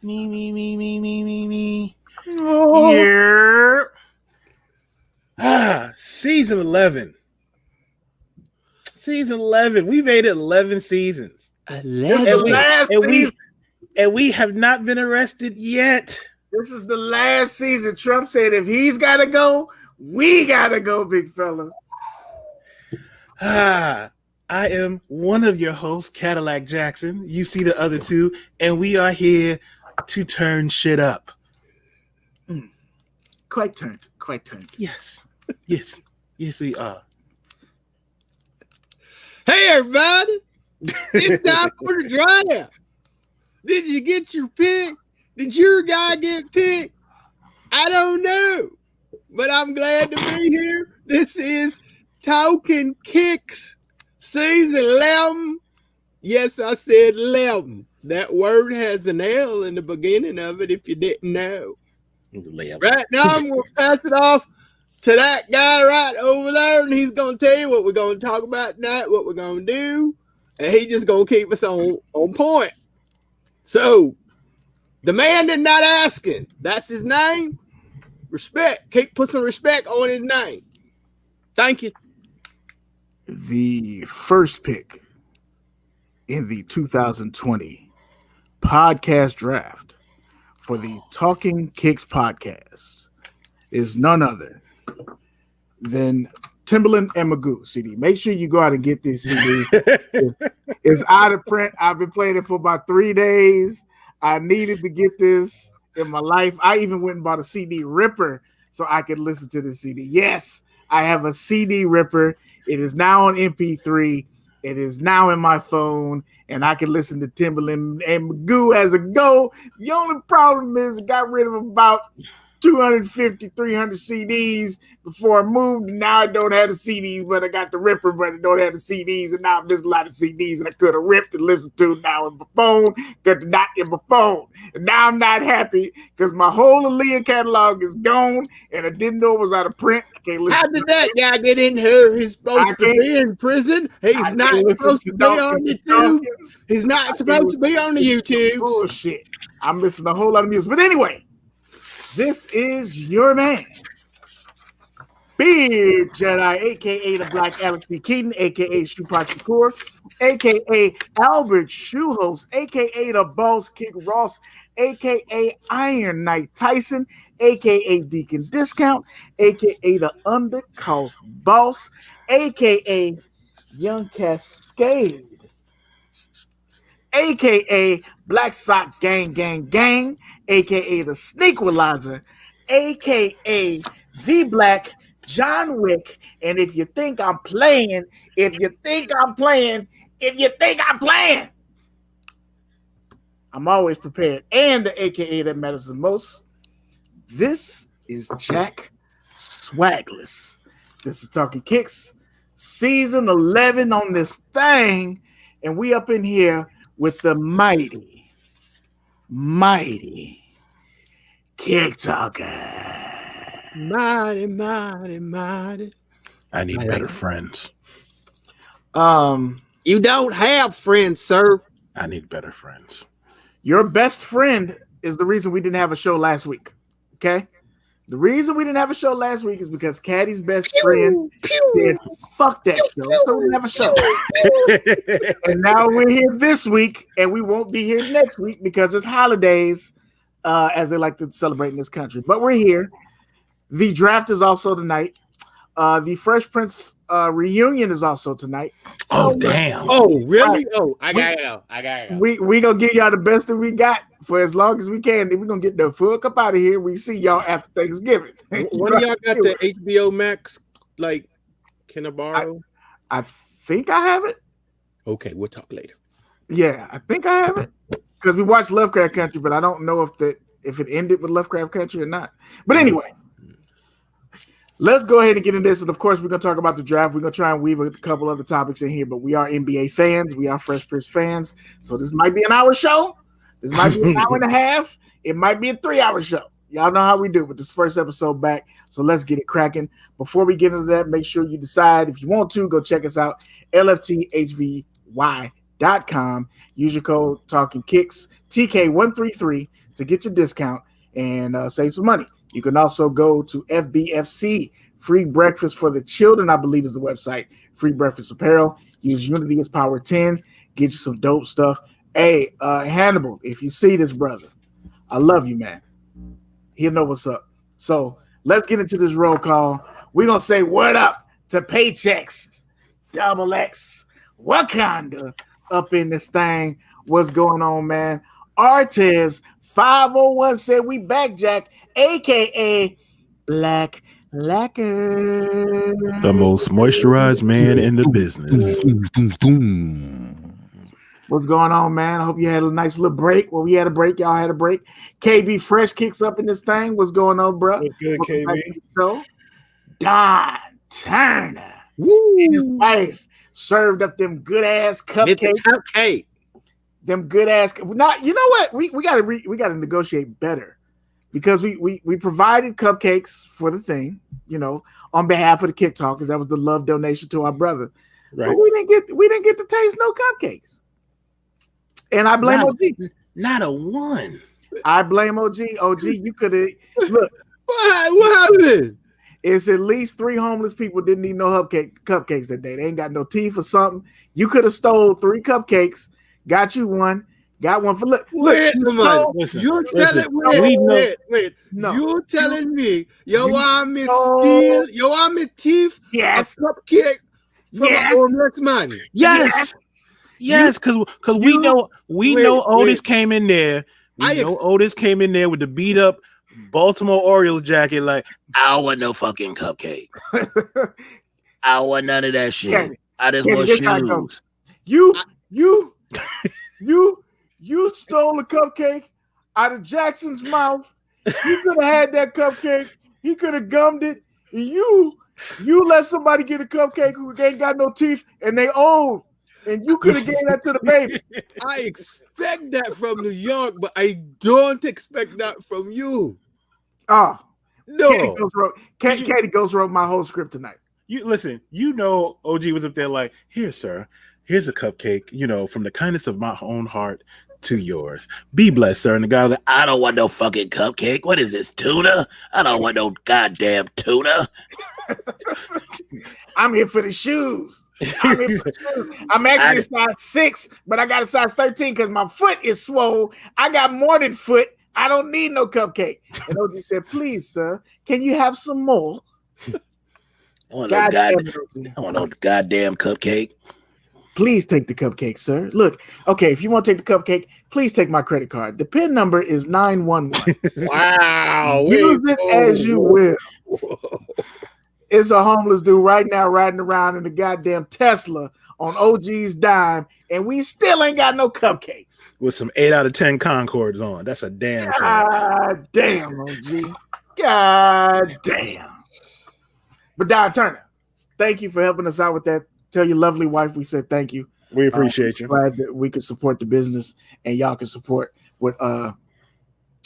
Me. Oh. Yeah. Season 11. Season 11. We made it 11 seasons. 11. And we have not been arrested yet. This is the last season. Trump said if he's got to go, we got to go, big fella. I am one of your hosts, Cadillac Jackson. You see the other two, and we are here to turn shit up. Quite turned. Yes, we are. Hey, everybody. It's time for the draft. Did you get your pick? Did your guy get picked? I don't know, but I'm glad to be here. This is Talkin Kicks Season 11. Yes, I said 11. That word has an L in the beginning of it if you didn't know. Right now, I'm going to pass it off to that guy right over there, and he's going to tell you what we're going to talk about tonight, what we're going to do, and he's just going to keep us on point. So, the man that's not asking, that's his name. Respect. Put some respect on his name. Thank you. The first pick in the 2020 podcast draft for the Talking Kicks podcast is none other than Timberland and Magoo CD. Make sure you go out and get this CD. It's out of print. I've been playing it for about 3 days. I needed to get this in my life. I even went and bought a CD ripper so I could listen to the CD. Yes, I have a CD ripper. It is now on MP3. It is now in my phone, and I can listen to Timberland and Magoo as a go. The only problem is I got rid of about 250, 300 CDs before I moved. Now I don't have the CDs, but I got the ripper, but I don't have the CDs, and now I'm missing a lot of CDs that I could have ripped and listened to now in my phone, got not in my phone. And now I'm not happy because my whole Aaliyah catalog is gone, and I didn't know it was out of print. I can't listen. How did that guy get in here? He's supposed to be in prison. He's not supposed to be on YouTube. He's not supposed to be on the YouTube. Bullshit. I'm missing a whole lot of music. But anyway, this is your man, Beard Jedi, a.k.a. the Black Alex B. Keaton, a.k.a. Shupat Shakur, a.k.a. Albert Shoehost, a.k.a. the Boss Kick Ross, a.k.a. Iron Knight Tyson, a.k.a. Deacon Discount, a.k.a. the Undercoat Boss, a.k.a. Young Cascade, a.k.a. Black Sock Gang, a.k.a. the Sneakwalizer, a.k.a. the Black John Wick. And if you think I'm playing, I'm always prepared. And the a.k.a. that matters the most, this is Jack Swagless. This is Talking Kicks, season 11 on this thing. And we up in here with the mighty Kick Talker. Mighty. I need better friends. You don't have friends, sir. I need better friends. Your best friend is the reason we didn't have a show last week. Okay? The reason we didn't have a show last week is because Caddy's best friend said, fuck that show. So we didn't have a show. And now we're here this week, and we won't be here next week because it's holidays, as they like to celebrate in this country. But we're here. The draft is also tonight. The Fresh Prince reunion is also tonight. Oh, damn. Oh, really? Oh, I got it. We gonna give y'all the best that we got for as long as we can. Then we're gonna get the fuck up out of here. We see y'all after Thanksgiving. When do y'all got the HBO Max? Like, can I borrow? I think I have it. Okay, we'll talk later. Yeah, I think I have it. Because we watched Lovecraft Country, but I don't know if it ended with Lovecraft Country or not. But anyway. Let's go ahead and get into this. And of course, we're going to talk about the draft. We're going to try and weave a couple other topics in here, but we are NBA fans. We are Fresh Prince fans. So this might be an hour show. This might be an hour and a half. It might be a 3-hour show. Y'all know how we do with this first episode back. So let's get it cracking. Before we get into that, make sure you decide if you want to, go check us out. LFT HVY fbfc.com. Use your code Talkin Kicks TK133 to get your discount and save some money. You can also go to FBFC Free Breakfast for the Children, I believe is the website. Free Breakfast Apparel. Use Unity as Power 10. Get you some dope stuff. Hey, Hannibal, if you see this brother, I love you, man. He'll know what's up. So let's get into this roll call. We're going to say what up to Paychecks, Double X, Wakanda up in this thing. What's going on, man? Artez 501 said we back, Jack, a.k.a. Black Lacquer. The most moisturized man in the business. What's going on, man? I hope you had a nice little break. Well, we had a break. Y'all had a break. KB Fresh kicks up in this thing. What's going on, bro? What's good, KB? Don Turner and his wife served up them good ass cupcakes. Cupcake. Them good ass. Not, you know what? We gotta negotiate better because we provided cupcakes for the thing, you know, on behalf of the Kick Talk, because that was the love donation to our brother. Right. But we didn't get to taste no cupcakes. And I blame OG. Not a one. I blame OG. OG, you could have look. What happened? It's at least 3 homeless people didn't eat no cupcakes that day. They ain't got no teeth or something. You could have stole 3 cupcakes, got you one, got one for look. Wait a minute. Listen, You're listen. telling wait. No. You're telling me yo I'm thief Yes. a cupcake from Yes. a homeless man. Yes, because we know Otis came in there. Otis came in there with the beat up Baltimore Orioles jacket. Like, I don't want no fucking cupcake. I don't want none of that shit. Kenny, I just Kenny, want this how it goes. shoes. You stole a cupcake out of Jackson's mouth. You could have had that cupcake. He could have gummed it. And you let somebody get a cupcake who ain't got no teeth and they old. And you could have gave that to the baby. I expect that from New York, but I don't expect that from you. Oh, No. Katie Ghost wrote my whole script tonight. You listen, OG was up there like, here, sir, here's a cupcake, from the kindness of my own heart to yours. Be blessed, sir. And the guy was like, I don't want no fucking cupcake. What is this, tuna? I don't want no goddamn tuna. I'm here for the shoes. I'm actually a size 6, but I got a size 13 because my foot is swole. I got more than foot. I don't need no cupcake. And OG said, please, sir, can you have some more? I want no goddamn cupcake. Please take the cupcake, sir. Look, okay, if you want to take the cupcake, please take my credit card. The PIN number is 911. Wow. Use it as you will. It's a homeless dude right now riding around in the goddamn Tesla on OG's dime, and we still ain't got no cupcakes. With some 8 out of 10 Concords on. That's a damn shame. God damn, OG. God damn. But Don Turner, thank you for helping us out with that. Tell your lovely wife we said thank you. We appreciate you. Glad that we could support the business and y'all can support why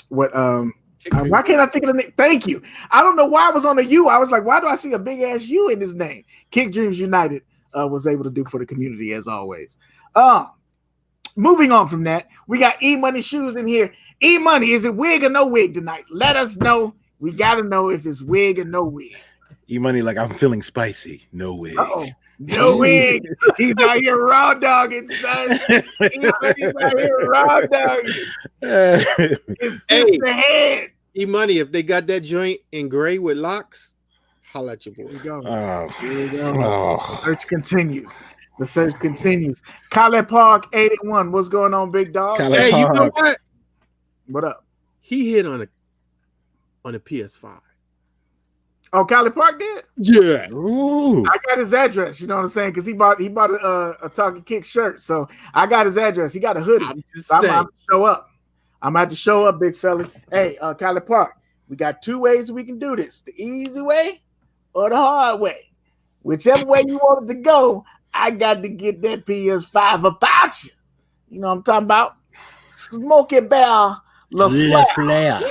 can't I think of the name? Thank you. I don't know why I was on the U. I was like, why do I see a big ass U in his name? Kick Dreams United was able to do for the community as always. Moving on from that, we got E-Money shoes in here. E-Money, is it wig or no wig tonight? Let us know. We got to know if it's wig or no wig. E-Money, like, I'm feeling spicy. No wig. Uh-oh. No wig. He's out here raw dogging, son. He's out here raw dogging. It's just the head. E-Money, if they got that joint in gray with locks, holla at your boy. Here we go. Oh. Here we go. Oh. Search continues. The search continues. Kadillac Park 81. What's going on, big dog? Kadillac Hey, you know Park. what? What up? He hit on a PS5. Oh, Kadillac Park did? Yeah. Ooh. I got his address. You know what I'm saying? Because he bought a Talkin Kick shirt. So I got his address. He got a hoodie. I'm just So I'm saying. gonna show up. I'm about to show up, big fella. Hey, Kadillac Park, we got 2 ways we can do this: the easy way or the hard way. Whichever way you want it to go, I got to get that PS5 about you. You know what I'm talking about? Smokey Bell LaFleur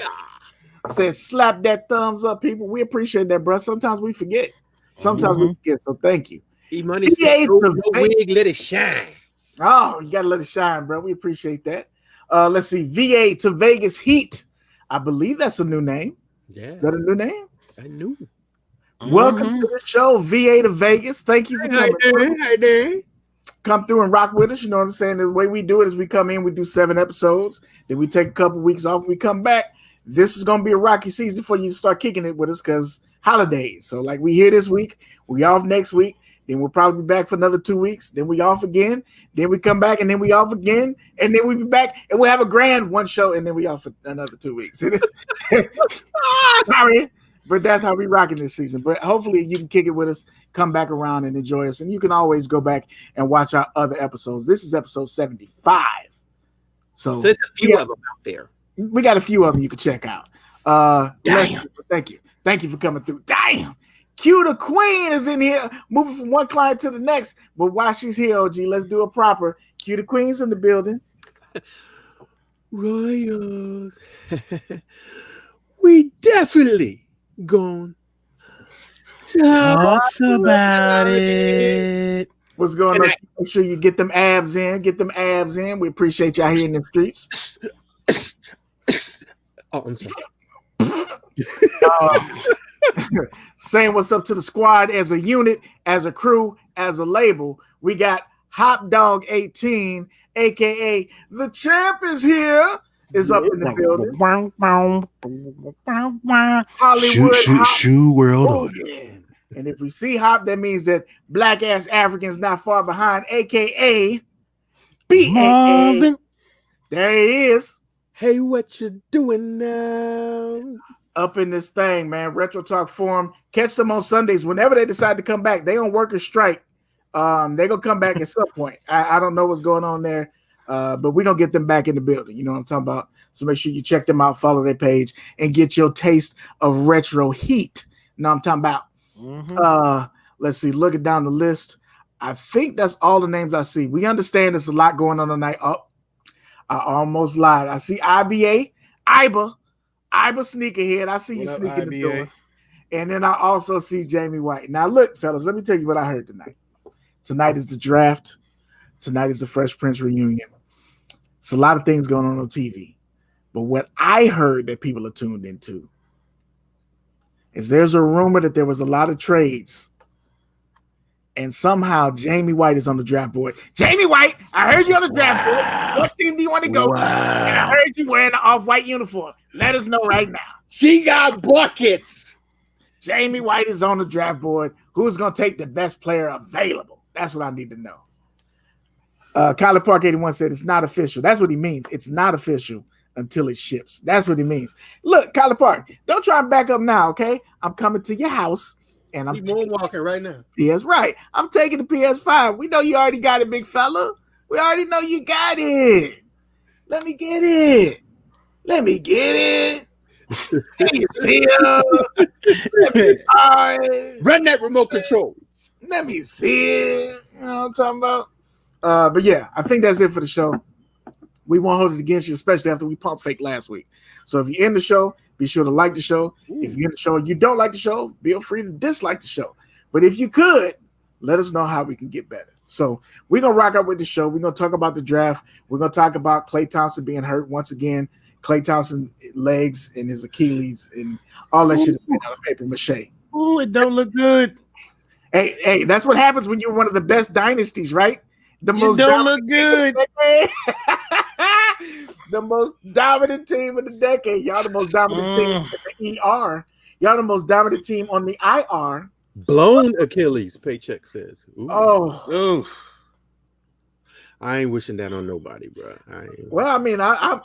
says, slap that thumbs up, people. We appreciate that, bro. Sometimes we forget. Sometimes we forget. So thank you. E-Money said, no wig, let it shine. Oh, you gotta let it shine, bro. We appreciate that. Let's see. VA to Vegas Heat. I believe that's a new name. Yeah. Is that a new name? I knew. Welcome to the show, VA to Vegas. Thank you for coming. Hi there. Come through and rock with us. You know what I'm saying? The way we do it is we come in, we do 7 episodes, then we take a couple weeks off, we come back. This is gonna be a rocky season for you to start kicking it with us because holidays. So like we here this week, we off next week, then we'll probably be back for another 2 weeks, then we off again, then we come back and then we off again, and then we be back and we'll have a grand one show and then we off for another 2 weeks. Sorry. But that's how we rocking this season. But hopefully you can kick it with us, come back around and enjoy us. And you can always go back and watch our other episodes. This is episode 75. So there's a few of them out there. We got a few of them you can check out. Damn. Thank you. Thank you for coming through. Damn. Q the Queen is in here, moving from one client to the next. But while she's here, OG, let's do it proper. Q the Queen's in the building. Royals. We definitely gonna talk about it. What's going on? Make sure you get them abs in. Get them abs in. We appreciate y'all here in the streets. Oh, I'm sorry. Saying what's up to the squad as a unit, as a crew, as a label. We got Hop Dog 18, aka the champ, is here. Is up in the building. Hollywood shoe world. And if we see Hop, that means that black ass Africans not far behind, aka BAA. There he is. Hey, what you doing now? Up in this thing, man. Retro Talk Forum. Catch them on Sundays. Whenever they decide to come back, they on workers' strike. They gonna come back at some point. I don't know what's going on there. But we're going to get them back in the building. You know what I'm talking about? So make sure you check them out, follow their page, and get your taste of retro heat. You know what I'm talking about? Mm-hmm. Let's see. Looking down the list, I think that's all the names I see. We understand there's a lot going on tonight. Oh, I almost lied. I see Iba Sneakerhead. I see you sneaking the door. And then I also see Jamie White. Now, look, fellas, let me tell you what I heard tonight. Tonight is the draft. Tonight is the Fresh Prince reunion. It's a lot of things going on TV. But what I heard that people are tuned into is there's a rumor that there was a lot of trades. And somehow Jamie White is on the draft board. Jamie White, I heard you on the draft board. What team do you want to go to? And I heard you wearing an off-white uniform. Let us know right now. She got buckets. Jamie White is on the draft board. Who's going to take the best player available? That's what I need to know. Kyler Park 81 said it's not official. That's what he means. It's not official until it ships. That's what he means. Look, Kyler Park, don't try and back up now, okay? I'm coming to your house, and I'm walking right now. PS right. I'm taking the PS5. We know you already got it, big fella. We already know you got it. Let me get it. Let me get it. Let me see it. Run that remote control. Let me see it. You know what I'm talking about? But yeah, I think that's it for the show. We won't hold it against you, especially after we pump fake last week. So if you're in the show, be sure to like the show. Ooh. If you're in the show and you don't like the show, feel free to dislike the show. But if you could, let us know how we can get better. So we're going to rock out with the show. We're going to talk about the draft. We're going to talk about Klay Thompson being hurt once again. Klay Thompson's legs and his Achilles and all that shit is made out of paper mache. Oh, it don't look good. Hey, that's what happens when you're one of the best dynasties, right? The most don't look good. The most dominant team of the decade. Y'all the most dominant team in the ER. Y'all the most dominant team on the IR. Blown Achilles, Paycheck says. Ooh. Oh. I ain't wishing that on nobody, bro. Well, I mean, I've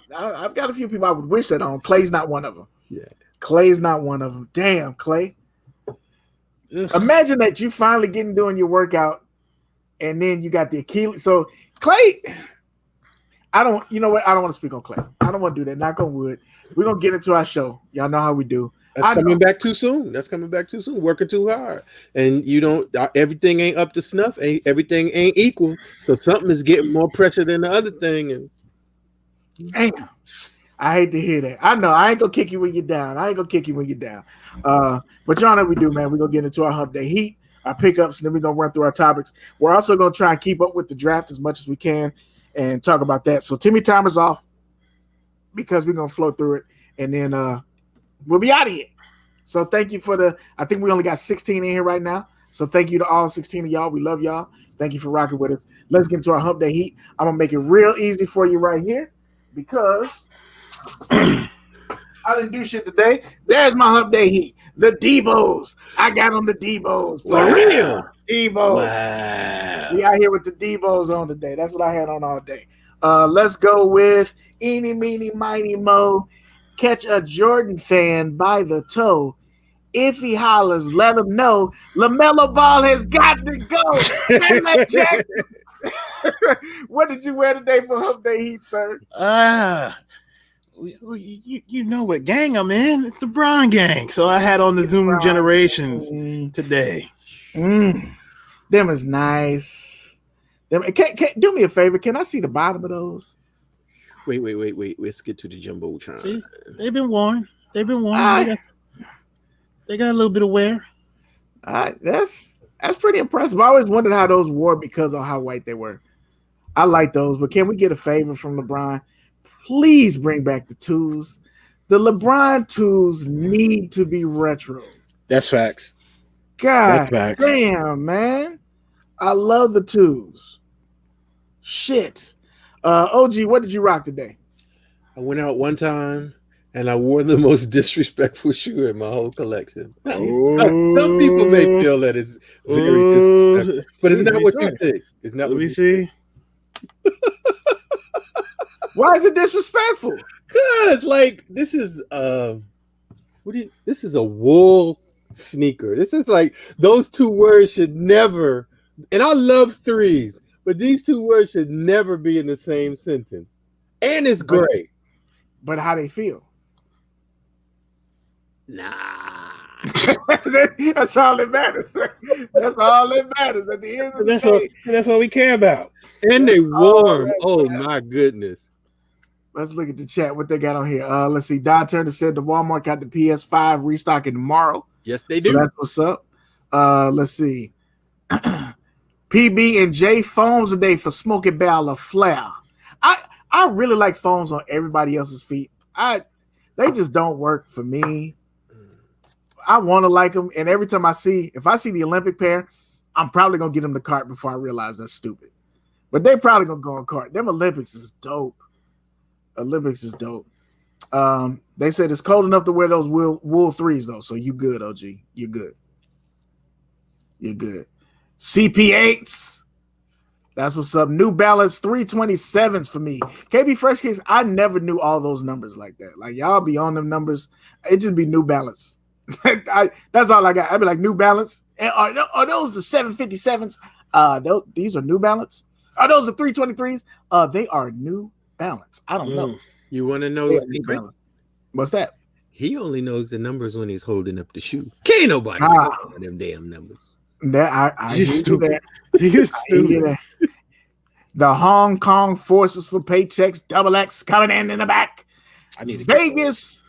got a few people I would wish that on. Clay's not one of them. Yeah. Clay's not one of them. Damn, Klay. Ugh. Imagine that you finally getting doing your workout and then you got the Achilles. So Klay, I don't want to speak on Klay. I don't want to do that. Knock on wood. We're going to get into our show. Y'all know how we do. That's coming back too soon. Working too hard. And everything ain't up to snuff. Everything ain't equal. So something is getting more pressure than the other thing. And damn. I hate to hear that. I know. I ain't going to kick you when you're down. But y'all know we do, man. We're going to get into our hump day heat. our pickups, and then we're gonna run through our topics. We're also gonna try and keep up with the draft as much as we can and talk about that. So Timmy timer's off because we're gonna flow through it, and then we'll be out of here. So thank you for I think we only got 16 in here right now. So thank you to all 16 of y'all. We love y'all. Thank you for rocking with us. Let's get into our hump day heat. I'm gonna make it real easy for you right here because I didn't do shit today. There's my hump day heat. The Debos. I got on the Debos. For real? Debos. Wow. We out here with the Debos on today. That's what I had on all day. Let's go with Eeny, Meeny, Miny, Mo. Catch a Jordan fan by the toe. If he hollers, let him know LaMelo Ball has got to go. Kadillac Jackson. What did you wear today for Hump Day Heat, sir? You know what gang I'm in. It's the Bron gang. So I had on the Zoom Generations today. Them is nice. Can do me a favor. Can I see the bottom of those? Wait. Let's get to the Jumbotron. See, they've been worn. They got a little bit of wear. That's pretty impressive. I always wondered how those wore because of how white they were. I like those, but can we get a favor from LeBron? Please bring back the twos. The LeBron twos need to be retro. That's facts. God damn, man. I love the twos. Shit. OG, what did you rock today? I went out one time and I wore the most disrespectful shoe in my whole collection. Some people may feel that it's very disrespectful, but it's not what you think. It's not what you see. Why is it disrespectful? Because this is this is a wool sneaker. This is like those two words should never, and I love threes, but these two words should never be in the same sentence. And it's gray. But how they feel? Nah. That's all that matters. That's all that matters at the end of the day. That's what we care about. And they warm. Oh my goodness. Let's look at the chat. What they got on here? Let's see. Don Turner said the Walmart got the PS5 restocking tomorrow. Yes, they do. So that's what's up. Let's see. PB and J phones today for Smokey Bell of Flair. I really like phones on everybody else's feet. They just don't work for me. I want to like them, and every time if I see the Olympic pair, I'm probably gonna get them the cart before I realize that's stupid. But they probably gonna go on cart. Them Olympics is dope. They said it's cold enough to wear those wool threes though, so you good, OG. You're good. CP8s. That's what's up. New Balance 327s for me. KB Fresh Case, I never knew all those numbers like that. Like y'all be on them numbers. It just be New Balance. That's all I got. I'd be like New Balance. And are those the 757s? These are New Balance. Are those the 323s? They are New Balance. I don't know. You want to know what's that? He only knows the numbers when he's holding up the shoe. Can't nobody know them damn numbers. I hear that. The Hong Kong Forces for Paychecks XX coming in the back. Vegas,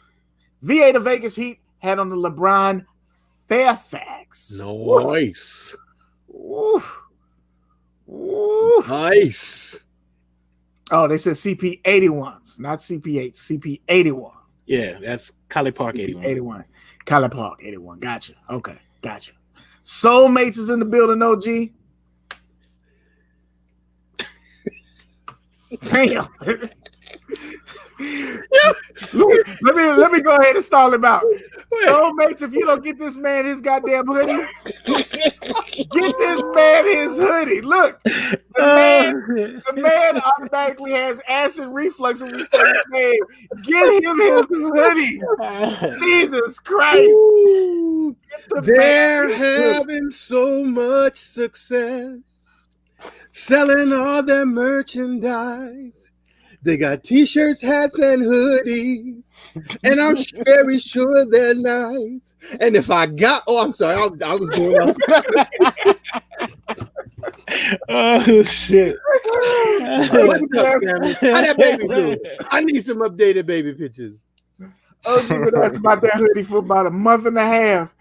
VA to Vegas Heat had on the LeBron Fairfax. Nice. Ooh. Nice. Oh, they said CP81s, not CP8, CP81. Yeah, that's College Park 81. 81. College Park 81. Gotcha. Okay, gotcha. Soulmates is in the building, OG. Damn. Let me go ahead and stall him out. Soulmates, if you don't get this man his goddamn hoodie, get this man his hoodie. Look, the man automatically has acid reflux when we say his name. Get him his hoodie. Jesus Christ. They're having so much success selling all their merchandise. They got t-shirts, hats, and hoodies, and I'm very sure they're nice. And if I got, I'm sorry, I was going off. Oh shit! How that baby doing? I need some updated baby pictures. Oh, you been asked about that hoodie for about a month and a half.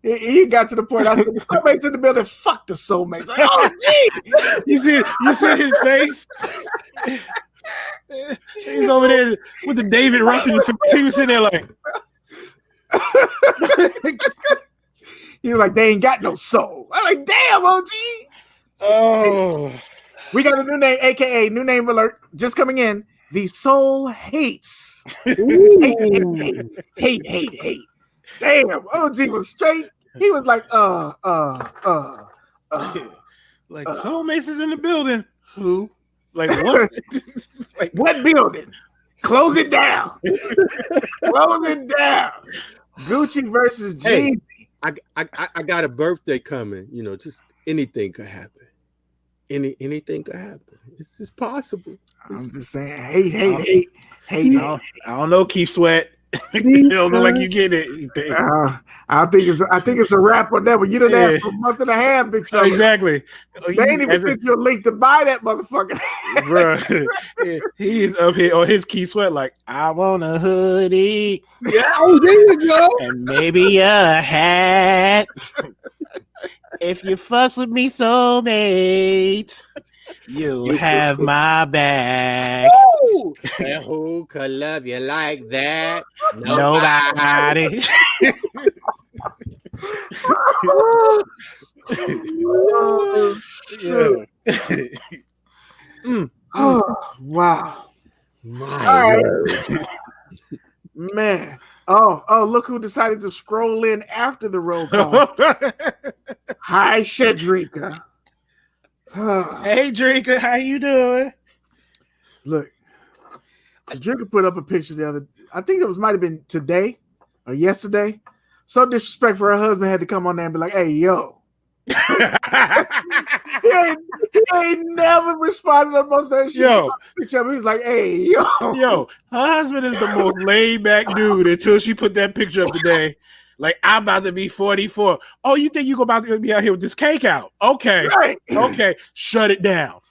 He got to the point. I said, the soulmates in the building. Fuck the soulmates. Like, oh, gee. You see his face? He's over there with the David Ruffin. He was sitting there like. He was like, they ain't got no soul. I'm like, damn, OG. Oh. We got a new name, aka new name alert, just coming in. The Soul Hates. Hate. Damn, OG was straight. He was like, Like soulmates is in the building. Who? Like what? Like what building? Close it down. Close it down. Gucci versus Jeezy. I got a birthday coming. You know, just anything could happen. Anything could happen. It's just possible. I'm just saying, hate. I don't know, Keith Sweat. You don't look like you get it. I think it's a wrap on that one. You done had for a month and a half, big fella. Exactly. They ain't even sent you a link to buy that motherfucker. Bro, he's up here on his Keith Sweat like, I want a hoodie. Yeah, oh, there you go. And maybe a hat. If you fucks with me, soulmate, you'll have my back. And who could love you like that? Nobody. Oh, shit. Oh, wow. My Man. Oh, look who decided to scroll in after the roll call. Hi, Shadrika. Hey, Drika, how you doing? Look, Shadrika put up a picture I think it might have been today or yesterday. So disrespectful, her husband had to come on there and be like, hey, yo. he ain't never responded to most of that shit. Yo. He was like, hey, yo. Yo, her husband is the most laid back dude until she put that picture up today. Like, I'm about to be 44. Oh, you think you about to be out here with this cake out? Okay. Right. Okay. Shut it down.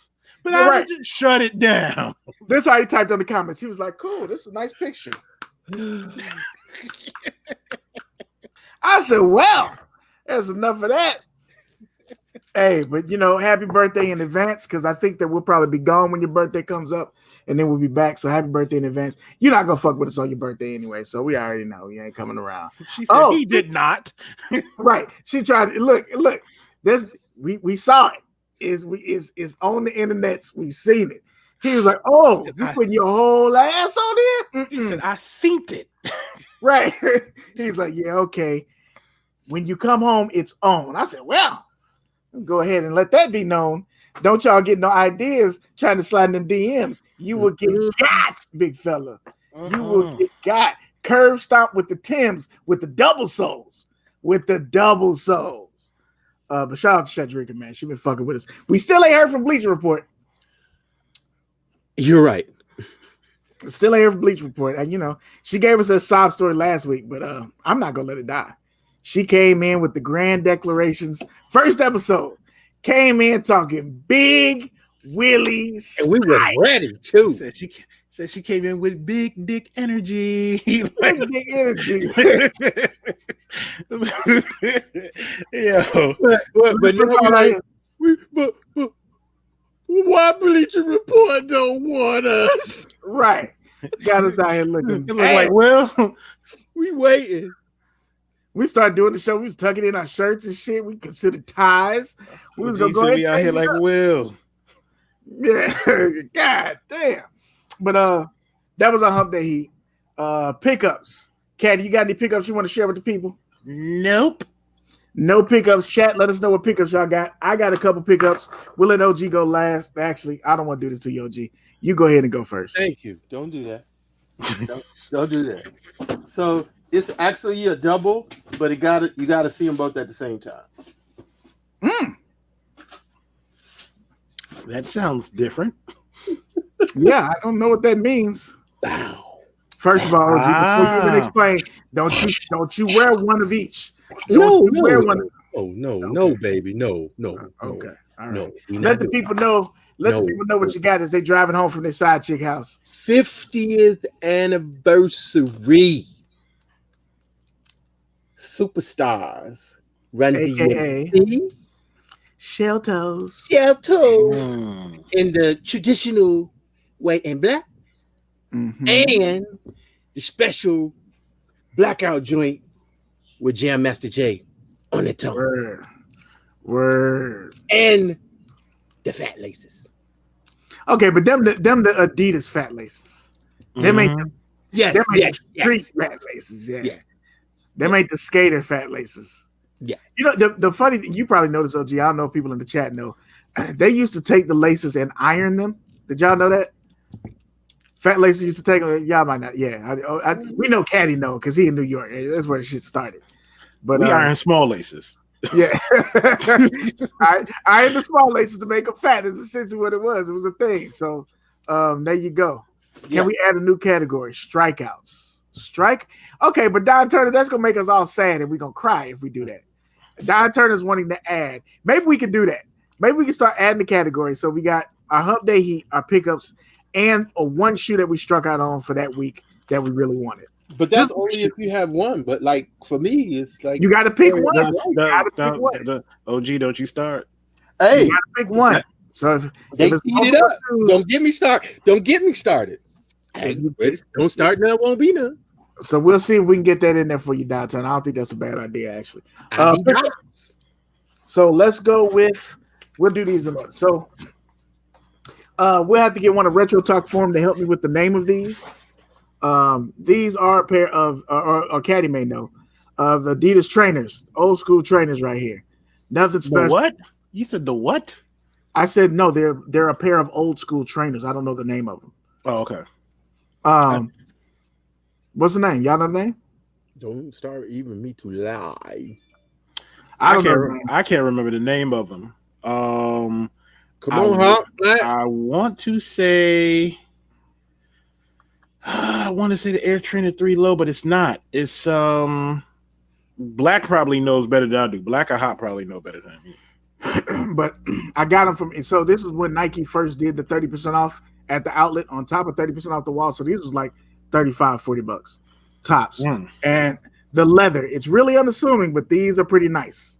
But I would just shut it down. This is how he typed on the comments. He was like, cool, this is a nice picture. I said, well, that's enough of that. Hey, but happy birthday in advance, because I think that we'll probably be gone when your birthday comes up, and then we'll be back. So happy birthday in advance. You're not gonna fuck with us on your birthday anyway, so we already know you ain't coming around. She said he did not. Right. She tried to look. This we saw it. Is on the internet. We seen it. He was like, "Oh, you putting your whole ass on there?" He said, "I synced it." Right. He's like, "Yeah, okay. When you come home, it's on." I said, "Well, go ahead and let that be known. Don't y'all get no ideas trying to slide in them DMs. You will get got, big fella. You will get got. Curve stop with the Timbs, with the double soles. But shout out to Shadrika, man. She been fucking with us. We still ain't heard from Bleacher Report. You're right. Still ain't heard from Bleacher Report. And, she gave us a sob story last week, but I'm not going to let it die. She came in with the grand declarations. First episode. Came in talking big Willie and we were ready, too. Said she came in with big dick energy. Big dick energy. Yo. But why Bleacher Report don't want us? Right. Got us out here looking. It like, well, we waiting. We started doing the show. We was tucking in our shirts and shit. We considered ties. We was gonna go ahead and out here like Will. Yeah, god damn. But that was our hump day heat. Pickups. Kat, you got any pickups you want to share with the people? Nope. No pickups. Chat, let us know what pickups y'all got. I got a couple pickups. We'll let OG go last. Actually, I don't want to do this to you, OG. You go ahead and go first. Thank you. Don't do that. don't do that. So it's actually a double, but you gotta see them both at the same time. That sounds different. Yeah, I don't know what that means. Wow. First of all, OG, before you even explain, don't you wear one of each. No, wear one. No, baby, no. Okay, all right. No. Let the people know. Let the people know what you got as they driving home from their side chick house. 50th anniversary. Superstars Run AKA DMC. Shell Toes. Shell Toes in the traditional white and black. Mm-hmm. And the special blackout joint with Jam Master Jay on the tongue. Word. And the fat laces. Okay, but them the Adidas fat laces. Them ain't the, yes, street fat laces. Yeah. Them ain't the skater fat laces. Yeah. You know, the funny thing, you probably noticed, OG, I don't know if people in the chat know, they used to take the laces and iron them. Did y'all know that? Fat laces used to take them. Y'all might not. Yeah. We know Caddy know because he in New York. That's where the shit started. But we iron small laces. Yeah. I ironed the small laces to make them fat. Is essentially what it was. It was a thing. So there you go. Can we add a new category? Strikeouts. Okay, but Don Turner, that's gonna make us all sad and we're gonna cry if we do that. Don Turner's wanting to add. Maybe we can do that. Maybe we can start adding the category. So we got our hump day heat, our pickups, and a one shoe that we struck out on for that week that we really wanted. But that's only if you have one. But like for me, it's like you got to pick one. OG, don't you start? Hey, you got to pick one. So if it's heat it up. Don't get me started. Hey, don't start now. Won't be none. So we'll see if we can get that in there for you, downtown. I don't think that's a bad idea, actually. So let's go with. We'll do these in order. So we'll have to get one of Retro Talk Forum to help me with the name of these. These are a pair of, or Caddy may know, of Adidas trainers, old school trainers right here. Nothing special. The what? You said the what? I said no. They're a pair of old school trainers. I don't know the name of them. Oh, okay. What's the name? Y'all know the name? Don't start even me to lie. I can't remember the name of them. Come on, Hop. I want to say the Air Trainer 3 Low, but it's not. It's Black probably knows better than I do. Black or Hop probably know better than me. But I got them from. So this is when Nike first did the 30% off at the outlet on top of 30% off the wall. So these was like $35-$40 tops. And the leather, it's really unassuming, but these are pretty nice.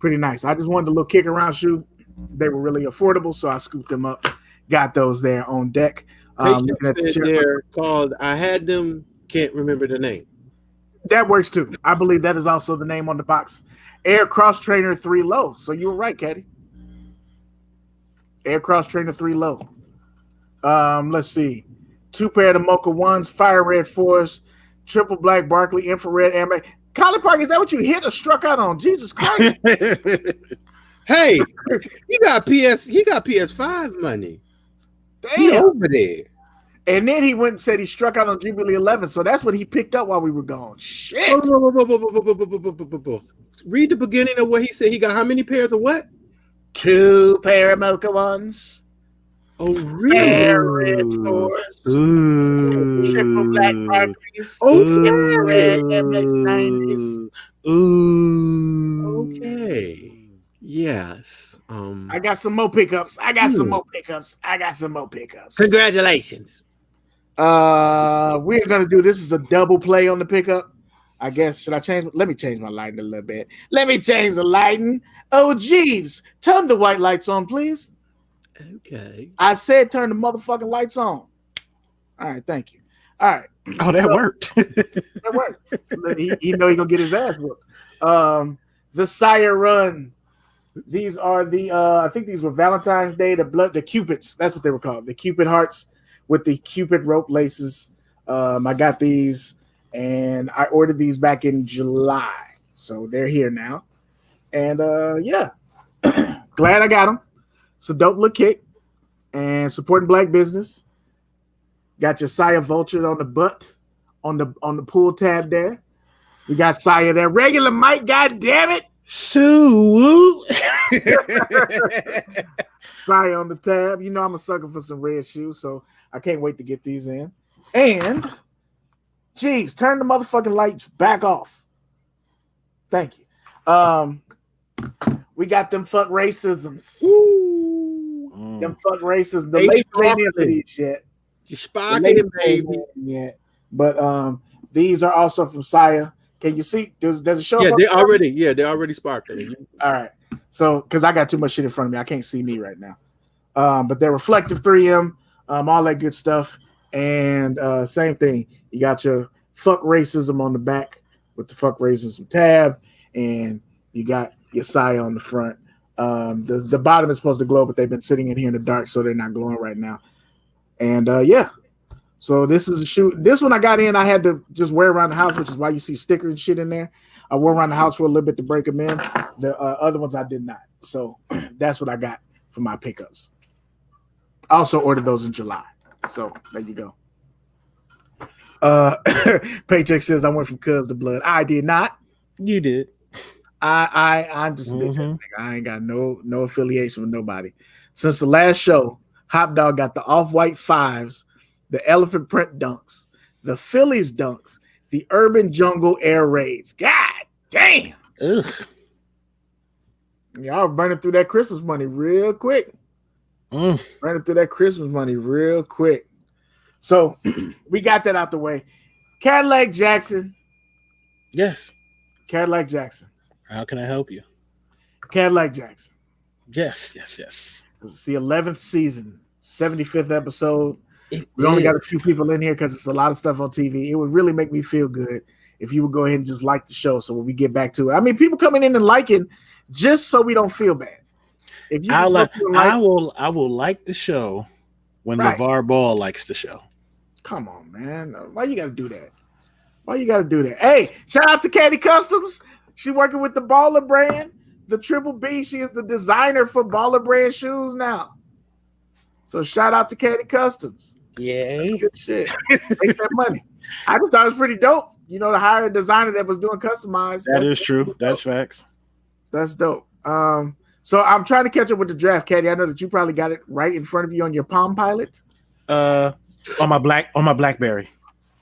I just wanted a little kick around shoe. They were really affordable, so I scooped them up. Got those there on deck. They're called. I had them. Can't remember the name. That works too. I believe that is also the name on the box. Air Cross Trainer 3 Low. So you were right, Caddy. Air Cross Trainer 3 Low. Let's see. 2 pair of the Mocha 1s, Fire Red 4s, Triple Black Barkley, Infrared Amber. Colin Park, is that what you hit or struck out on? Jesus Christ. Hey, he got PS5 money. Damn. He over there. And then he went and said he struck out on Jubilee 11. So that's what he picked up while we were gone. Shit. Read the beginning of what he said. He got how many pairs of what? 2 pair of Mocha 1s. Oh, really? Red 4s. Triple Black Barkleys. Okay. MX90s. Okay. Yes. I got some more pickups. Congratulations. We're gonna do this is a double play on the pickup. I guess should I change? Let me change my lighting a little bit. Let me change the lighting. Oh, Jeeves, turn the white lights on, please. Okay. I said turn the motherfucking lights on. All right, thank you. All right. Oh, that worked. That worked. He know he gonna get his ass whooped. The Sire Run. These are the I think these were Valentine's Day, the Cupids. That's what they were called. The Cupid hearts with the Cupid rope laces. I got these and I ordered these back in July. So they're here now. And yeah. Glad I got them. It's a dope look kick and supporting black business. Got your Sire Vulture on the butt on the pull tab there. We got Sire there. Regular Mike, god damn it. Sue. Sire on the tab. You know I'm a sucker for some red shoes, so I can't wait to get these in. And Jeeves, turn the motherfucking lights back off. Thank you. We got them fuck racisms. Them fuck racism. The lace ain't in for these shit. Sparking, baby. Yeah. But these are also from Sire. Can you see? Does it show? Yeah, they already sparked it. All right. So, because I got too much shit in front of me, I can't see me right now. But they're reflective 3M, all that good stuff. And same thing. You got your fuck racism on the back with the fuck racism tab, and you got your Sai on the front. The bottom is supposed to glow, but they've been sitting in here in the dark, so they're not glowing right now. And yeah. So this is a shoe. This one I got in, I had to just wear around the house, which is why you see sticker and shit in there. I wore around the house for a little bit to break them in. The other ones I did not. So that's what I got for my pickups. I also ordered those in July. So there you go. Paycheck says I went from Cuz to Blood. I did not. You did. I'm just a bitch. Nigga. I ain't got no affiliation with nobody. Since the last show, Hop Dog got the off-white 5s, the elephant print dunks, the Phillies dunks, the Urban Jungle Air Raids. God damn. Ugh. Y'all burning through that Christmas money real quick. Running through that Christmas money real quick. So we got that out the way. Cadillac Jackson. Yes. Cadillac Jackson. How can I help you? Cadillac Jackson. Yes. It's the 11th season, 75th episode. We only got a few people in here because it's a lot of stuff on TV. It would really make me feel good if you would go ahead and just like the show. So when we get back to it, I mean, people coming in and liking just so we don't feel bad. If you I will like the show when LeVar Ball likes the show. Come on, man. Why you got to do that? Hey, shout out to Caddy Customs. She's working with the Baller brand, the Triple B. She is the designer for Baller brand shoes now. So shout out to Caddy Customs. Yay. Good shit. Make that money. I just thought it was pretty dope. You know, to hire a designer that was doing customized. That is true. That's facts. That's dope. So I'm trying to catch up with the draft, Caddy. I know that you probably got it right in front of you on your Palm Pilot. On my BlackBerry.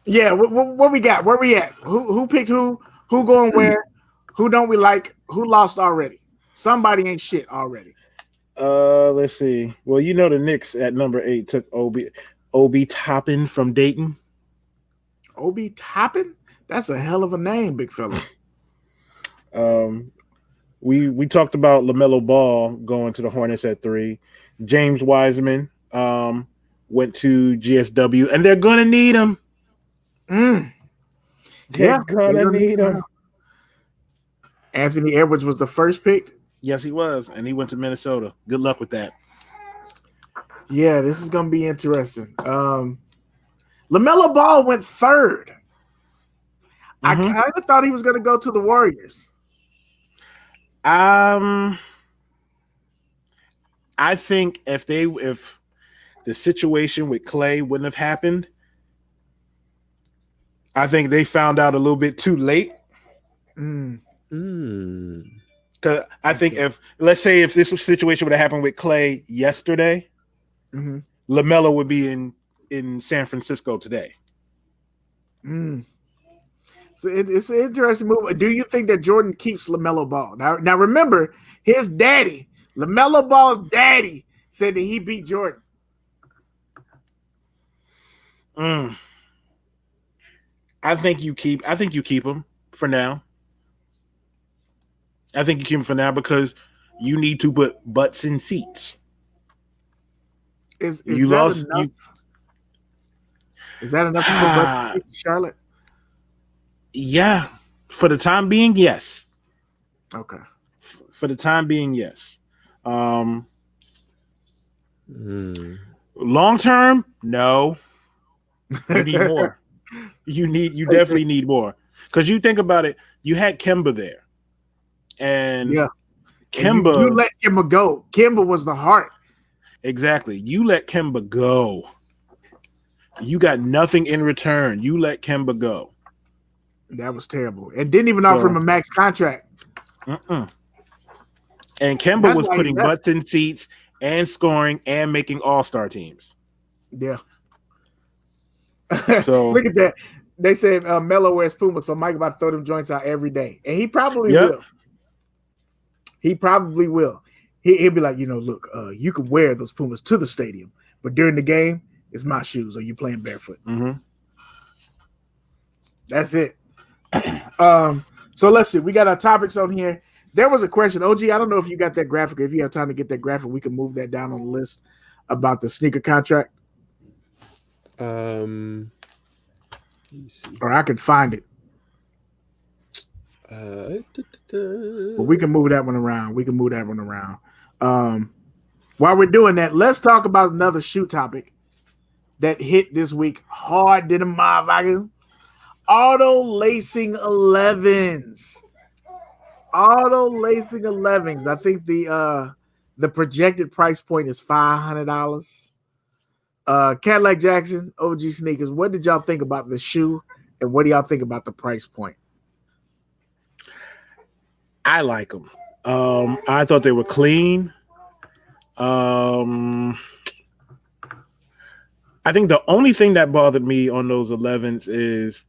Yeah, what we got? Where we at? Who picked who? Who going where? Who don't we like? Who lost already? Somebody ain't shit already. Let's see. Well, you know the Knicks at number 8 took Obi Toppin from Dayton. Obi Toppin? That's a hell of a name, big fella. We talked about LaMelo Ball going to the Hornets at 3. James Wiseman went to GSW, and they're gonna need him. They're gonna need him. Anthony Edwards was the first pick. Yes, he was, and he went to Minnesota. Good luck with that. Yeah, this is gonna be interesting. LaMelo Ball went 3rd. I kind of thought he was gonna go to the Warriors. I think if the situation with Clay wouldn't have happened, I think they found out a little bit too late. Because I think if this situation would have happened with Clay yesterday, LaMelo would be in San Francisco today. So it's an interesting move. Do you think that Jordan keeps LaMelo Ball? Now remember, his daddy, LaMelo Ball's daddy, said that he beat Jordan. I think you keep him for now. I think you keep him for now because you need to put butts in seats. Is that enough to put butts in seats, Charlotte? Yeah. For the time being, yes. Okay. For the time being, yes. Long term, no. You need more. You definitely need more. Because you think about it, you had Kemba there. And Kemba, you let Kemba go. Kemba was the heart. Exactly. You let Kemba go. You got nothing in return. You let Kemba go. That was terrible. And didn't even offer him a max contract. And Kemba was putting butts in seats and scoring and making all-star teams. Yeah. So look at that. They said Melo wears Puma, so Mike about to throw them joints out every day. And he probably will. He probably will. He'll be like, look, you can wear those Pumas to the stadium, but during the game, it's my shoes or you playing barefoot. That's it. So let's see. We got our topics on here. There was a question, OG. I don't know if you got that graphic. If you have time to get that graphic, we can move that down on the list about the sneaker contract. Let me see. Or I could find it. But we can move that one around. While we're doing that, let's talk about another shoe topic that hit this week hard than a motherfucker. Auto lacing 11s. I think the projected price point is $500. Cadillac Jackson OGSneekerz. What did y'all think about the shoe, and what do y'all think about the price point? I like them. I thought they were clean. I think the only thing that bothered me on those 11s is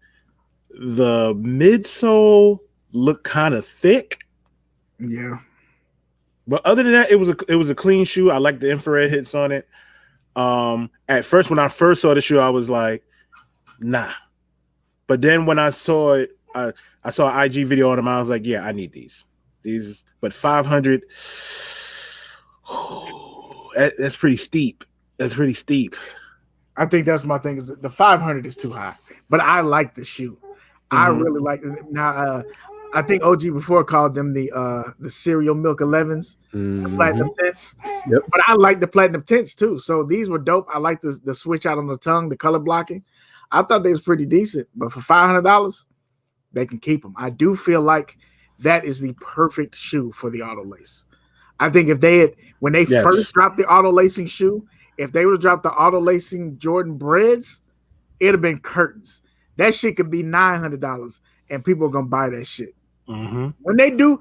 the midsole looked kind of thick. Yeah. But other than that, it was a clean shoe. I like the infrared hits on it. At first, when I first saw the shoe, I was like, nah. But then when I saw it, I saw an IG video on them. I was like, yeah, I need these. But 500, that's pretty steep. I think that's my thing. Is the 500 is too high, but I like the shoe. I really like it. Now, I think OG before called them the cereal milk 11s, platinum tints. Yep. But I like the platinum tints too. So these were dope. I like the switch out on the tongue, the color blocking. I thought they was pretty decent. But for $500, they can keep them. I do feel like that is the perfect shoe for the auto lace. I think if they had, when they first dropped the auto lacing shoe, if they would have dropped the auto lacing Jordan breads, it'd have been curtains. That shit could be $900, and people are gonna buy that shit. When they do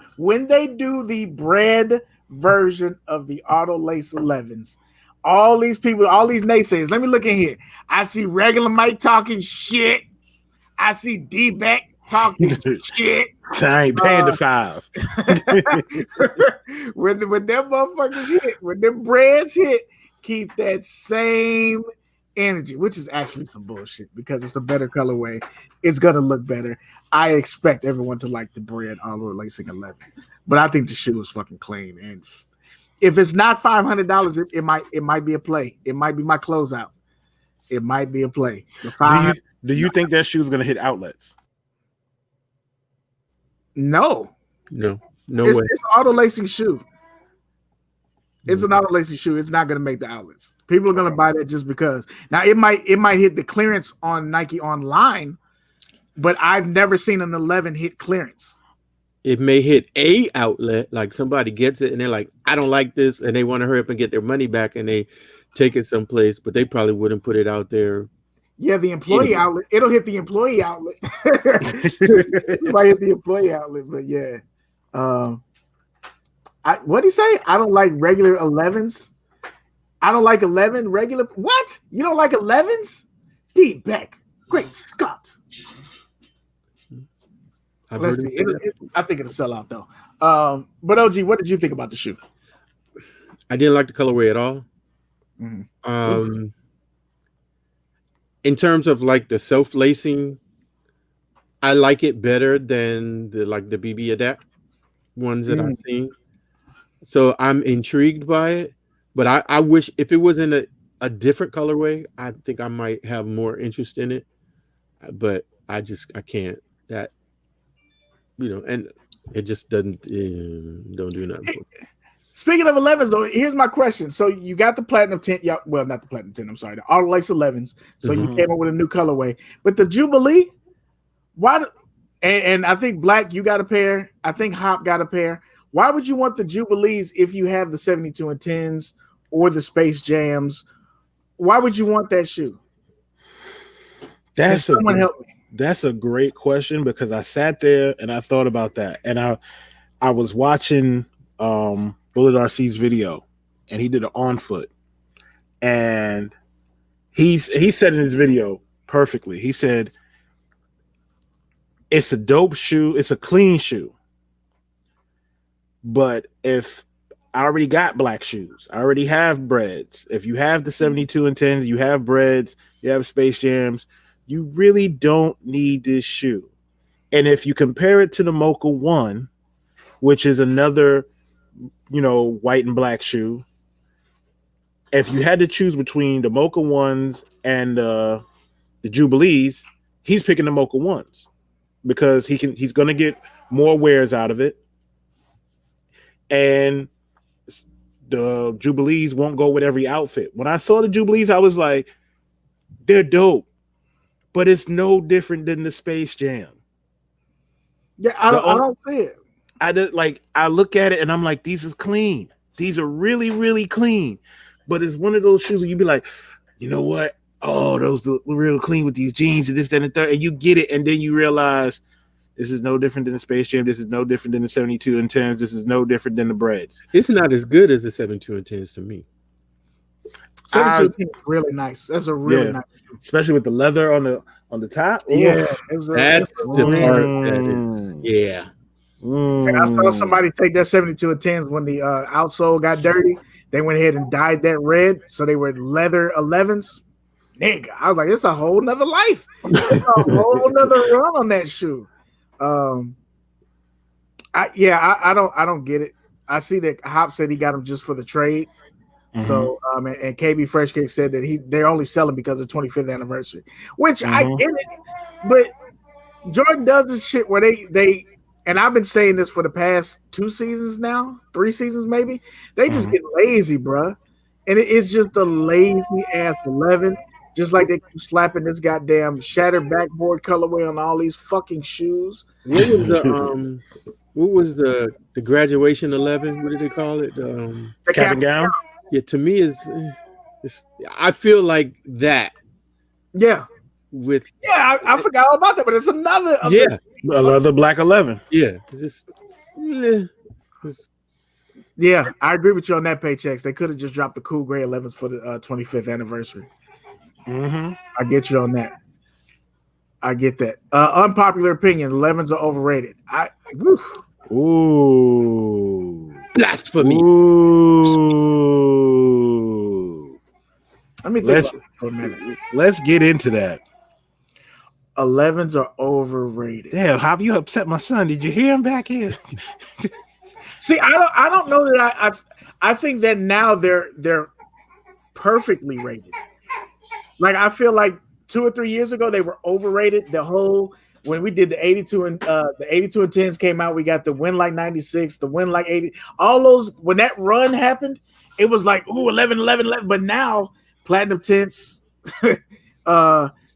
the bread version of the auto lace 11s, all these people, all these naysayers. Let me look in here. I see regular Mike talking shit. I see D-Beck talking shit. I ain't paying the $5. when them motherfuckers hit, when them breads hit, keep that same energy, which is actually some bullshit because it's a better colorway. It's gonna look better. I expect everyone to like the bread auto lacing 11, but I think the shoe is fucking clean. And if it's not $500, it might be a play. It might be my closeout. It might be a play. Do you think that shoe is gonna hit outlets? No No way. It's an auto lacing shoe. It's an auto lacing shoe. It's not going to make the outlets. People are going to buy that just because. Now it might hit the clearance on Nike online, but I've never seen an 11 hit clearance. It may hit a outlet, like somebody gets it and they're like, I don't like this, and they want to hurry up and get their money back, and they take it someplace, but they probably wouldn't put it out there. Yeah, the employee outlet. It'll hit the employee outlet. It might hit the employee outlet, but yeah. What did he say? I don't like regular 11s. I don't like 11 regular. What? You don't like 11s? D-Beck. Great Scott. Let's see. I think it'll sell out though. But OG, what did you think about the shoe? I didn't like the colorway at all. In terms of like the self-lacing, I like it better than the BB Adapt ones that I've seen. So I'm intrigued by it, but I wish if it was in a different colorway, I think I might have more interest in it. But I can't. That, and it just don't do nothing. Speaking of 11s, though, here's my question. So you got the platinum tint, well, not the platinum tint. I'm sorry, the auto lace 11s. So you came up with a new colorway, but the Jubilee, why? And I think Black, you got a pair. I think Hop got a pair. Why would you want the Jubilees if you have the 72 and 10s or the Space Jams? Why would you want that shoe? Someone help me. That's a great question because I sat there and I thought about that, and I was watching Bullet RC's video, and he did an on foot, and he said in his video perfectly. He said it's a dope shoe, it's a clean shoe. But if I already got black shoes, I already have breads. If you have the 72 and 10s, you have breads, you have Space Jams, you really don't need this shoe. And if you compare it to the Mocha 1, which is another, white and black shoe, if you had to choose between the Mocha 1s and the Jubilees, he's picking the Mocha 1s because he's going to get more wears out of it. And the Jubilees won't go with every outfit. When I saw the Jubilees, I was like, they're dope, but it's no different than the Space Jam. Yeah, I don't see it. I look at it and I'm like, these is clean. These are really, really clean. But it's one of those shoes where you'd be like, you know what? Oh, those look real clean with these jeans and this, that, and the third. And you get it, and then you realize this is no different than the Space Jam. This is no different than the 72 and 10s. This is no different than the Breads. It's not as good as the 72 and 10s to me. 72 and 10 is really nice. That's a really nice shoe. Especially with the leather on the top. Yeah, that's the part that is, yeah. And I saw somebody take their 72 and 10s when the outsole got dirty. They went ahead and dyed that red, so they were leather 11s. Nigga, I was like, it's a whole nother life. It's a whole nother run on that shoe. I don't get it. I see that Hop said he got them just for the trade. Mm-hmm. So and KB Fresh Cake said that they're only selling because of the 25th anniversary, which I get it. But Jordan does this shit where they and I've been saying this for the past 2 seasons now, 3 seasons maybe. They just get lazy, bruh. And it's just a lazy ass 11. Just like they keep slapping this goddamn shattered backboard colorway on all these fucking shoes. What was the graduation 11? What did they call it? The cap and gown. Yeah, to me it's I feel like that. Yeah. I forgot all about that, but it's another black 11. Yeah. Yeah, I agree with you on that, Paychecks. They could have just dropped the cool gray 11s for the 25th anniversary. Mm-hmm. I get you on that. I get that. Unpopular opinion: 11s are overrated. Ooh, blasphemy. Ooh. Let me think about it for a minute. Let's get into that. 11s are overrated. Damn, how you upset my son? Did you hear him back here? See, I don't know that I think that now they're perfectly rated. Like I feel like 2 or 3 years ago they were overrated. When we did the 82 and the 82 and 10s came out, we got the Win Like 96, the Win Like 80. All those when that run happened, it was like 11. But now platinum tints,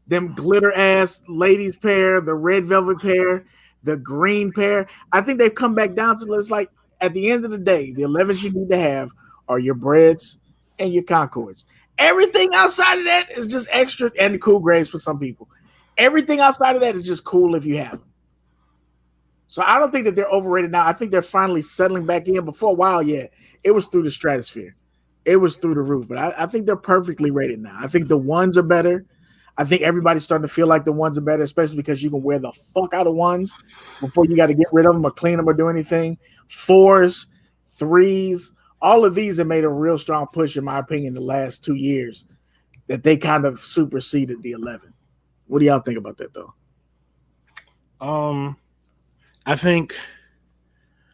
them glitter ass ladies pair, the red velvet pair, the green pair. I think they've come back down to it's like at the end of the day, the 11s you need to have are your Breads and your Concords. Everything outside of that is just extra, and the cool grays for some people. Everything outside of that is just cool if you have them. So I don't think that they're overrated now. I think they're finally settling back in. But for a while, yeah, it was through the stratosphere. It was through the roof. But I think they're perfectly rated now. I think the ones are better. I think everybody's starting to feel like the ones are better, especially because you can wear the fuck out of ones before you got to get rid of them or clean them or do anything. 4s, 3s, all of these have made a real strong push, in my opinion, the last 2 years that they kind of superseded the 11. What do y'all think about that, though? I think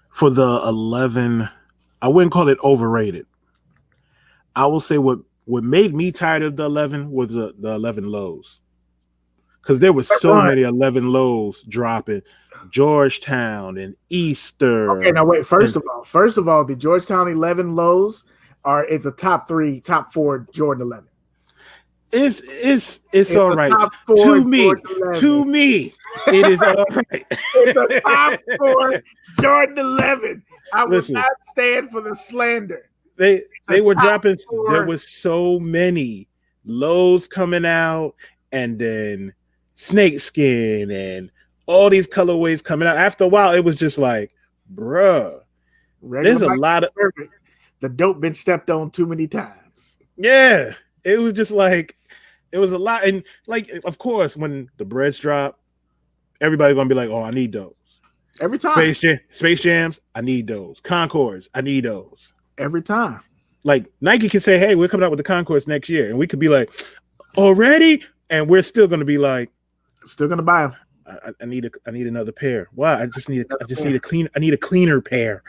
for the 11, I wouldn't call it overrated. I will say what made me tired of the 11 was the 11 lows. Because there were so many 11 lows dropping. Georgetown and Easter. Okay, now wait. First of all, the Georgetown 11 lows it's a top 4 Jordan 11. It's all right. To me, it is all right. It's a top 4 Jordan 11. I will not stand for the slander. They were dropping. There was so many lows coming out, and then snakeskin and all these colorways coming out. After a while, it was just like, bruh, there's a lot of the dope been stepped on too many times. Yeah, it was just like it was a lot, and like of course when the Breads drop, everybody's gonna be like, oh, I need those every time. Space Jams, I need those. Concords, I need those every time. Like Nike can say, hey, we're coming out with the Concords next year, and we could be like, already, and we're still gonna be like, still gonna buy them. I need another pair. Why? I just need a cleaner pair.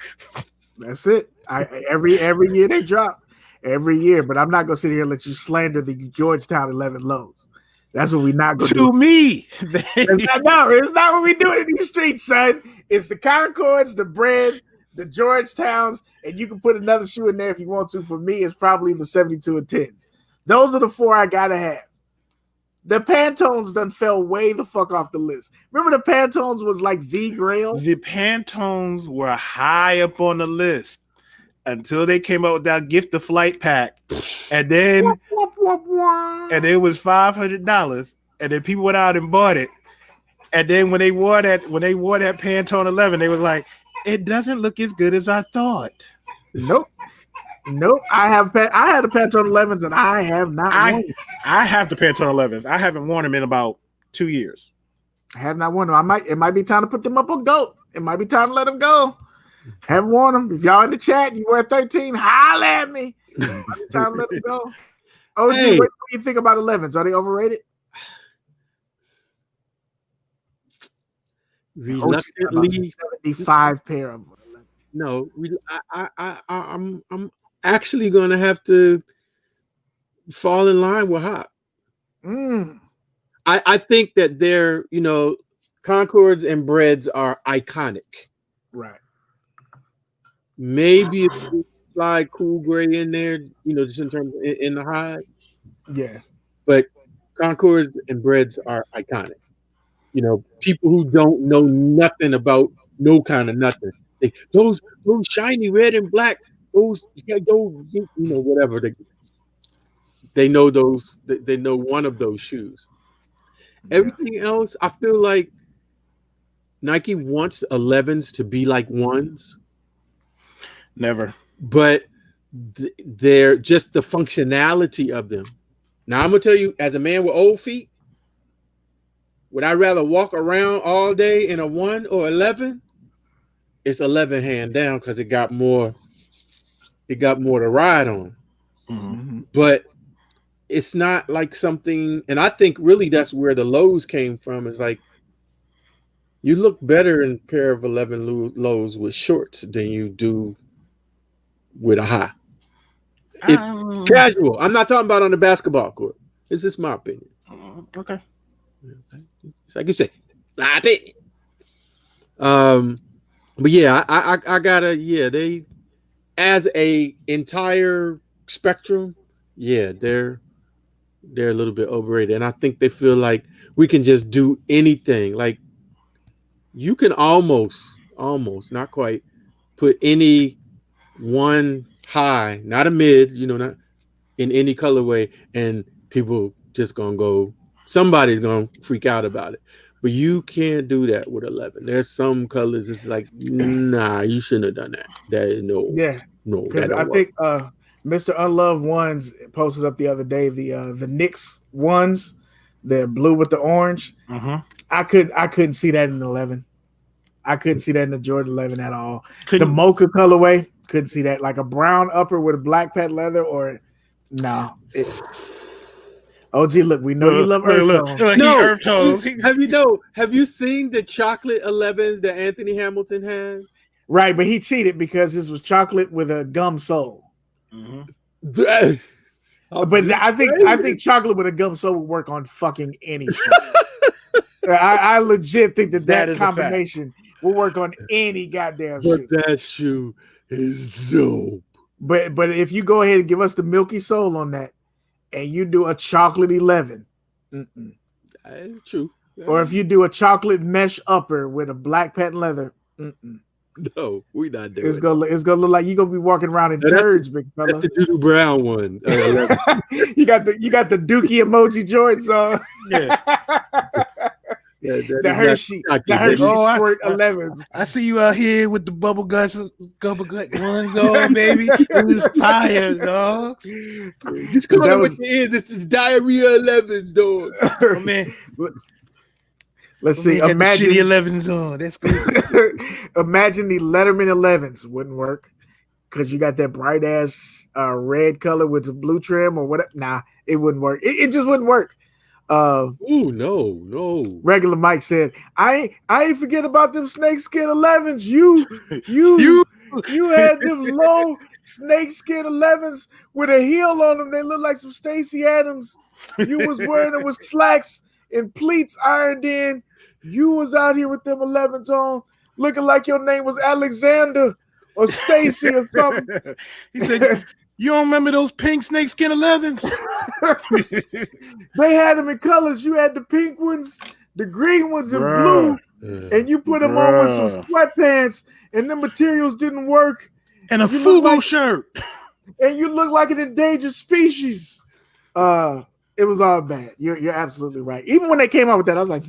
That's it. Every year they drop. Every year, but I'm not gonna sit here and let you slander the Georgetown 11 lows. That's what we're not gonna do. To me, it's not what we do in these streets, son. It's the Concords, the Breads, the Georgetowns, and you can put another shoe in there if you want to. For me, it's probably the 72 and 10s. Those are the 4 I gotta have. The Pantones done fell way the fuck off the list. Remember the Pantones was like the grail? The Pantones were high up on the list until they came out with that gift the flight pack. And then and it was $500. And then people went out and bought it. And then when they wore that Pantone 11, they were like, it doesn't look as good as I thought. Nope. I had the Pantone 11s and I have not worn them. I have the Pantone 11s. I haven't worn them in about 2 years. I have not worn them. It might be time to put them up on GOAT. It might be time to let them go. Haven't worn them. If y'all in the chat, you wear 13, holla at me. Time to let them go. OG, Hey. what do you think about 11s? Are they overrated? Reluctantly, 75 pair of them. no. I'm actually gonna have to fall in line with Hop. I think that they're, Concords and Breads are iconic. Right. Maybe if you slide cool gray in there, just in terms of in the hide. Yeah. But Concords and Breads are iconic. People who don't know nothing about no kind of nothing. Those shiny red and black, those whatever. They know those. They know one of those shoes. Yeah. Everything else, I feel like Nike wants 11s to be like 1s. Never. But they're just the functionality of them. Now, I'm going to tell you, as a man with old feet, would I rather walk around all day in a 1 or 11? It's 11 hand down because it got more to ride on. Mm-hmm. But it's not like something, and I think really that's where the lows came from. It's like you look better in a pair of 11 lows with shorts than you do with a high. Casual. I'm not talking about on the basketball court. It's just my opinion. Okay. It's like you say, my opinion. But yeah, I gotta, they as a entire spectrum, they're a little bit overrated. And I think they feel like we can just do anything. Like you can almost, not quite, put any one high, not a mid, not in any colorway, and people just gonna go, somebody's gonna freak out about it. But you can't do that with 11. There's some colors it's like, nah, you shouldn't have done that. That is no. Because I think Mr. Unloved Ones posted up the other day the Knicks ones, the blue with the orange. Mm-hmm. I couldn't see that in 11. I couldn't see that in the Jordan 11 at all. The mocha colorway, couldn't see that. Like a brown upper with a black patent leather, or no. OG, look, we know you love earth tones. No, earth tones. Have you seen the chocolate 11s that Anthony Hamilton has? Right, but he cheated because this was chocolate with a gum sole. Mm-hmm. But I think chocolate with a gum sole would work on fucking any shoe. I legit think that combination will work on any goddamn shoe. But that shoe is dope. But if you go ahead and give us the milky sole on that, and you do a chocolate 11, true. Or if you do a chocolate mesh upper with a black patent leather, no, we not doing it's gonna look like you're gonna be walking around in turds, big fella. That's the Doodoo Brown one. You got the Dookie emoji Jordans on. The Hershey Squirt 11s. I see you out here with the bubble gut ones on, baby. It was fire, dog. Just come on with the ears. This is diarrhea 11s, dog. Oh, man. Let's see. Imagine the 11s on. That's good. Imagine the Letterman 11s wouldn't work because you got that bright ass red color with the blue trim or whatever. Nah, it wouldn't work. It just wouldn't work. No. Regular Mike said, I ain't forget about them snakeskin 11s. You had them low snakeskin 11s with a heel on them. They look like some Stacey Adams. You was wearing them with slacks and pleats ironed in. You was out here with them 11s on, looking like your name was Alexander or Stacy or something. He said, you don't remember those pink snakeskin 11s? They had them in colors. You had the pink ones, the green ones, and blue, and you put them on with some sweatpants, and the materials didn't work. And a FUBU shirt. And you look like an endangered species. It was all bad. You're absolutely right. Even when they came out with that, I was like,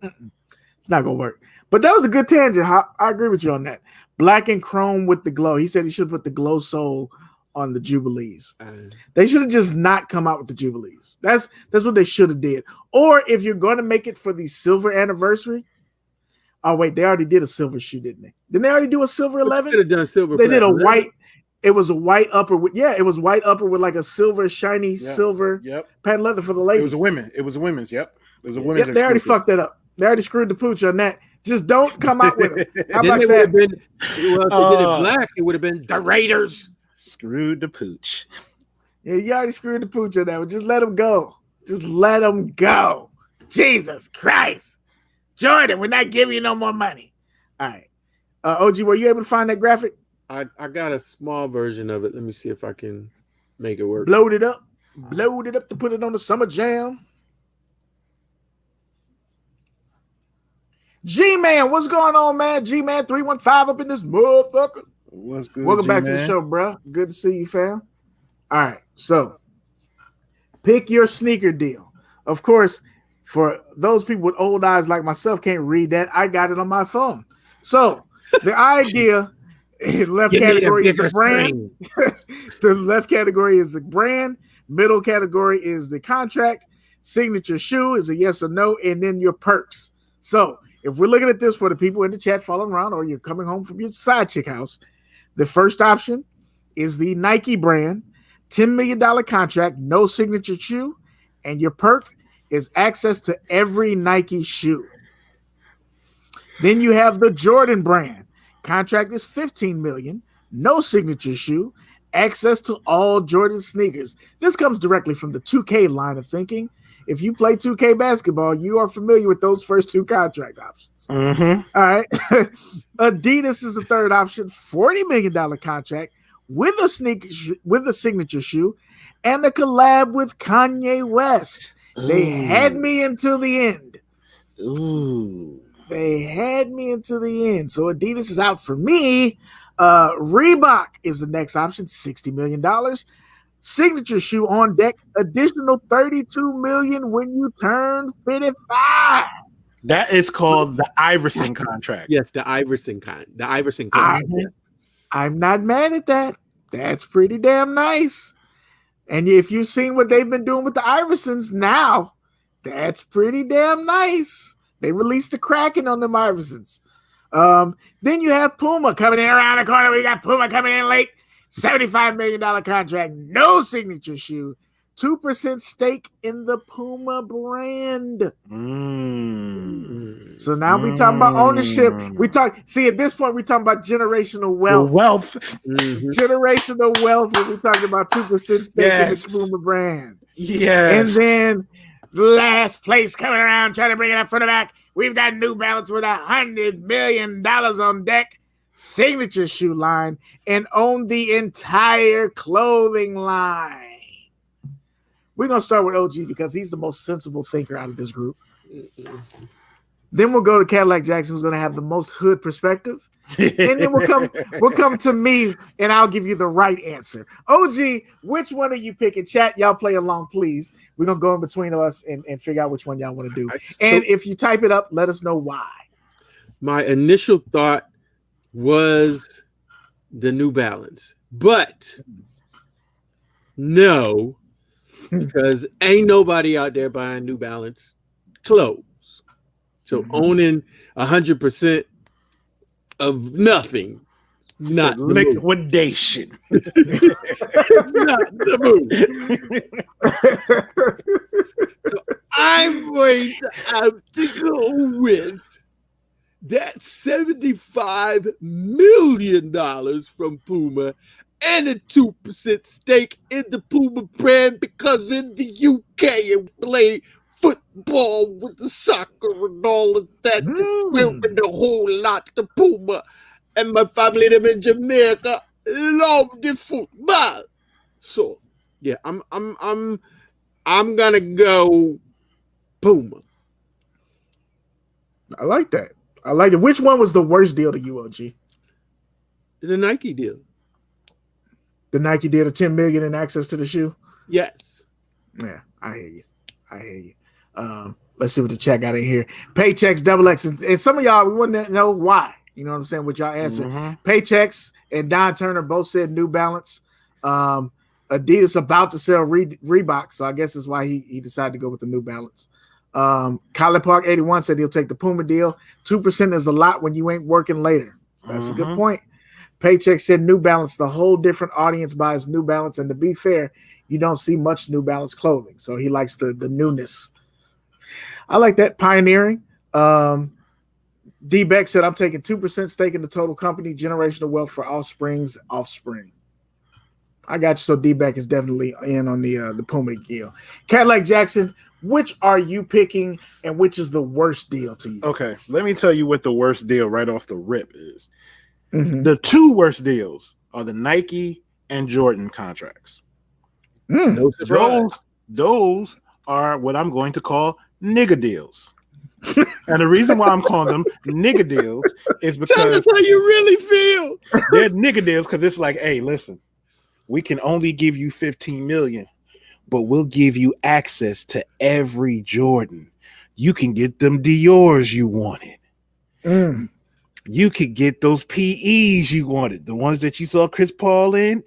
it's not gonna work. But that was a good tangent. I agree with you on that. Black and chrome with the glow. He said he should put the glow sole on the Jubilees. They should have just not come out with the Jubilees. That's what they should have did. Or if you're going to make it for the silver anniversary. Oh wait, they already did a silver shoe, didn't they? Didn't they already do a silver 11? Could have done silver. They did a white. It was a white upper with it was white upper with like a silver shiny silver patent leather for the ladies. It was a women's. It was a women's. Yep. It was a women's. Yep, they already fucked that up. They already screwed the pooch on that. Just don't come out with it. How about that? If they did it black, it would have been the Raiders. Screwed the pooch. Yeah, you already screwed the pooch on that one. Just let them go. Just let them go. Jesus Christ. Jordan, we're not giving you no more money. All right. OG, were you able to find that graphic? I got a small version of it. Let me see if I can make it work. Blowed it up to put it on the Summer Jam. G-Man, what's going on, man? G-Man 315 up in this motherfucker. What's good? Welcome back G-Man? to the show, bro. Good to see you, fam. All right, so pick your sneaker deal. Of course, for those people with old eyes like myself can't read that, I got it on my phone. So the idea in left category is the brand. The left category is the brand. Middle category is the contract. Signature shoe is a yes or no, and then your perks. So if we're looking at this for the people in the chat following around, or you're coming home from your side chick house, the first option is the Nike brand, $10 million contract, no signature shoe, and your perk is access to every Nike shoe. Then you have the Jordan brand. Contract is $15 million, no signature shoe, access to all Jordan sneakers. This comes directly from the 2K line of thinking. If you play 2K basketball, you are familiar with those first two contract options. Mm-hmm. All right. Adidas is the third option, $40 million contract with a signature shoe and a collab with Kanye West. They had me until the end. Ooh. They had me until the end. So Adidas is out for me. Reebok is the next option, $60 million. Signature shoe on deck, additional $32 million when you turn 55. That is called the Iverson contract. Yes, the Iverson contract. Yes. I'm not mad at that. That's pretty damn nice. And if you've seen what they've been doing with the Iversons now, that's pretty damn nice. They released the Kraken on them Iversons. Then you have Puma coming in around the corner. We got Puma coming in late. $75 million contract, no signature shoe, 2% stake in the Puma brand. So now we talking about ownership. At this point, we're talking about generational wealth. Generational wealth when we're talking about 2% stake in the Puma brand. Yes. And then last place coming around, trying to bring it up from the back. We've got New Balance with $100 million on deck. Signature shoe line, and own the entire clothing line. We're going to start with OG because he's the most sensible thinker out of this group. Then we'll go to Cadillac Jackson, who's going to have the most hood perspective. And then we'll come to me, and I'll give you the right answer. OG, which one are you picking? Chat, y'all play along, please. We're going to go in between us and figure out which one y'all want to do. And if you type it up, let us know why. My initial thought was the New Balance, but no, because ain't nobody out there buying New Balance clothes. So owning 100% of nothing, not the liquidation. It's not the move. So going to have to go with that $75 million from Puma and a 2% stake in the Puma brand, because in the UK and play football with the soccer and all of that, we're in a whole lot to Puma. And my family, them in Jamaica, love the football. So yeah, I'm gonna go Puma. I like that. I like it. Which one was the worst deal to you, OG? The Nike deal. The Nike deal, the $10 million in access to the shoe? Yes. Yeah, I hear you. Let's see what the chat got in here. Paychecks, Double X, and some of y'all, we want to know why. You know what I'm saying? With y'all answer. Paychecks and Don Turner both said New Balance. Adidas about to sell Reebok, so I guess that's why he decided to go with the New Balance. Colin Park 81 said he'll take the Puma deal. 2% is a lot when you ain't working later. That's a good point. Paycheck said New Balance, the whole different audience buys New Balance, and to be fair, you don't see much New Balance clothing, so he likes the newness. I like that. Pioneering. D. Beck said, I'm taking 2% stake in the total company, generational wealth for offspring's offspring. I got you. So D. Beck is definitely in on the Puma deal. Cadillac Jackson, which are you picking, and which is the worst deal to you? Okay, let me tell you what the worst deal right off the rip is. The two worst deals are the Nike and Jordan contracts. Those are what I'm going to call nigga deals. And the reason why I'm calling them nigga deals is because tell us how you really feel. They're nigga deals because it's like, hey, listen, we can only give you 15 million, but we'll give you access to every Jordan. You can get them Dior's you wanted. You could get those PEs you wanted, the ones that you saw Chris Paul in.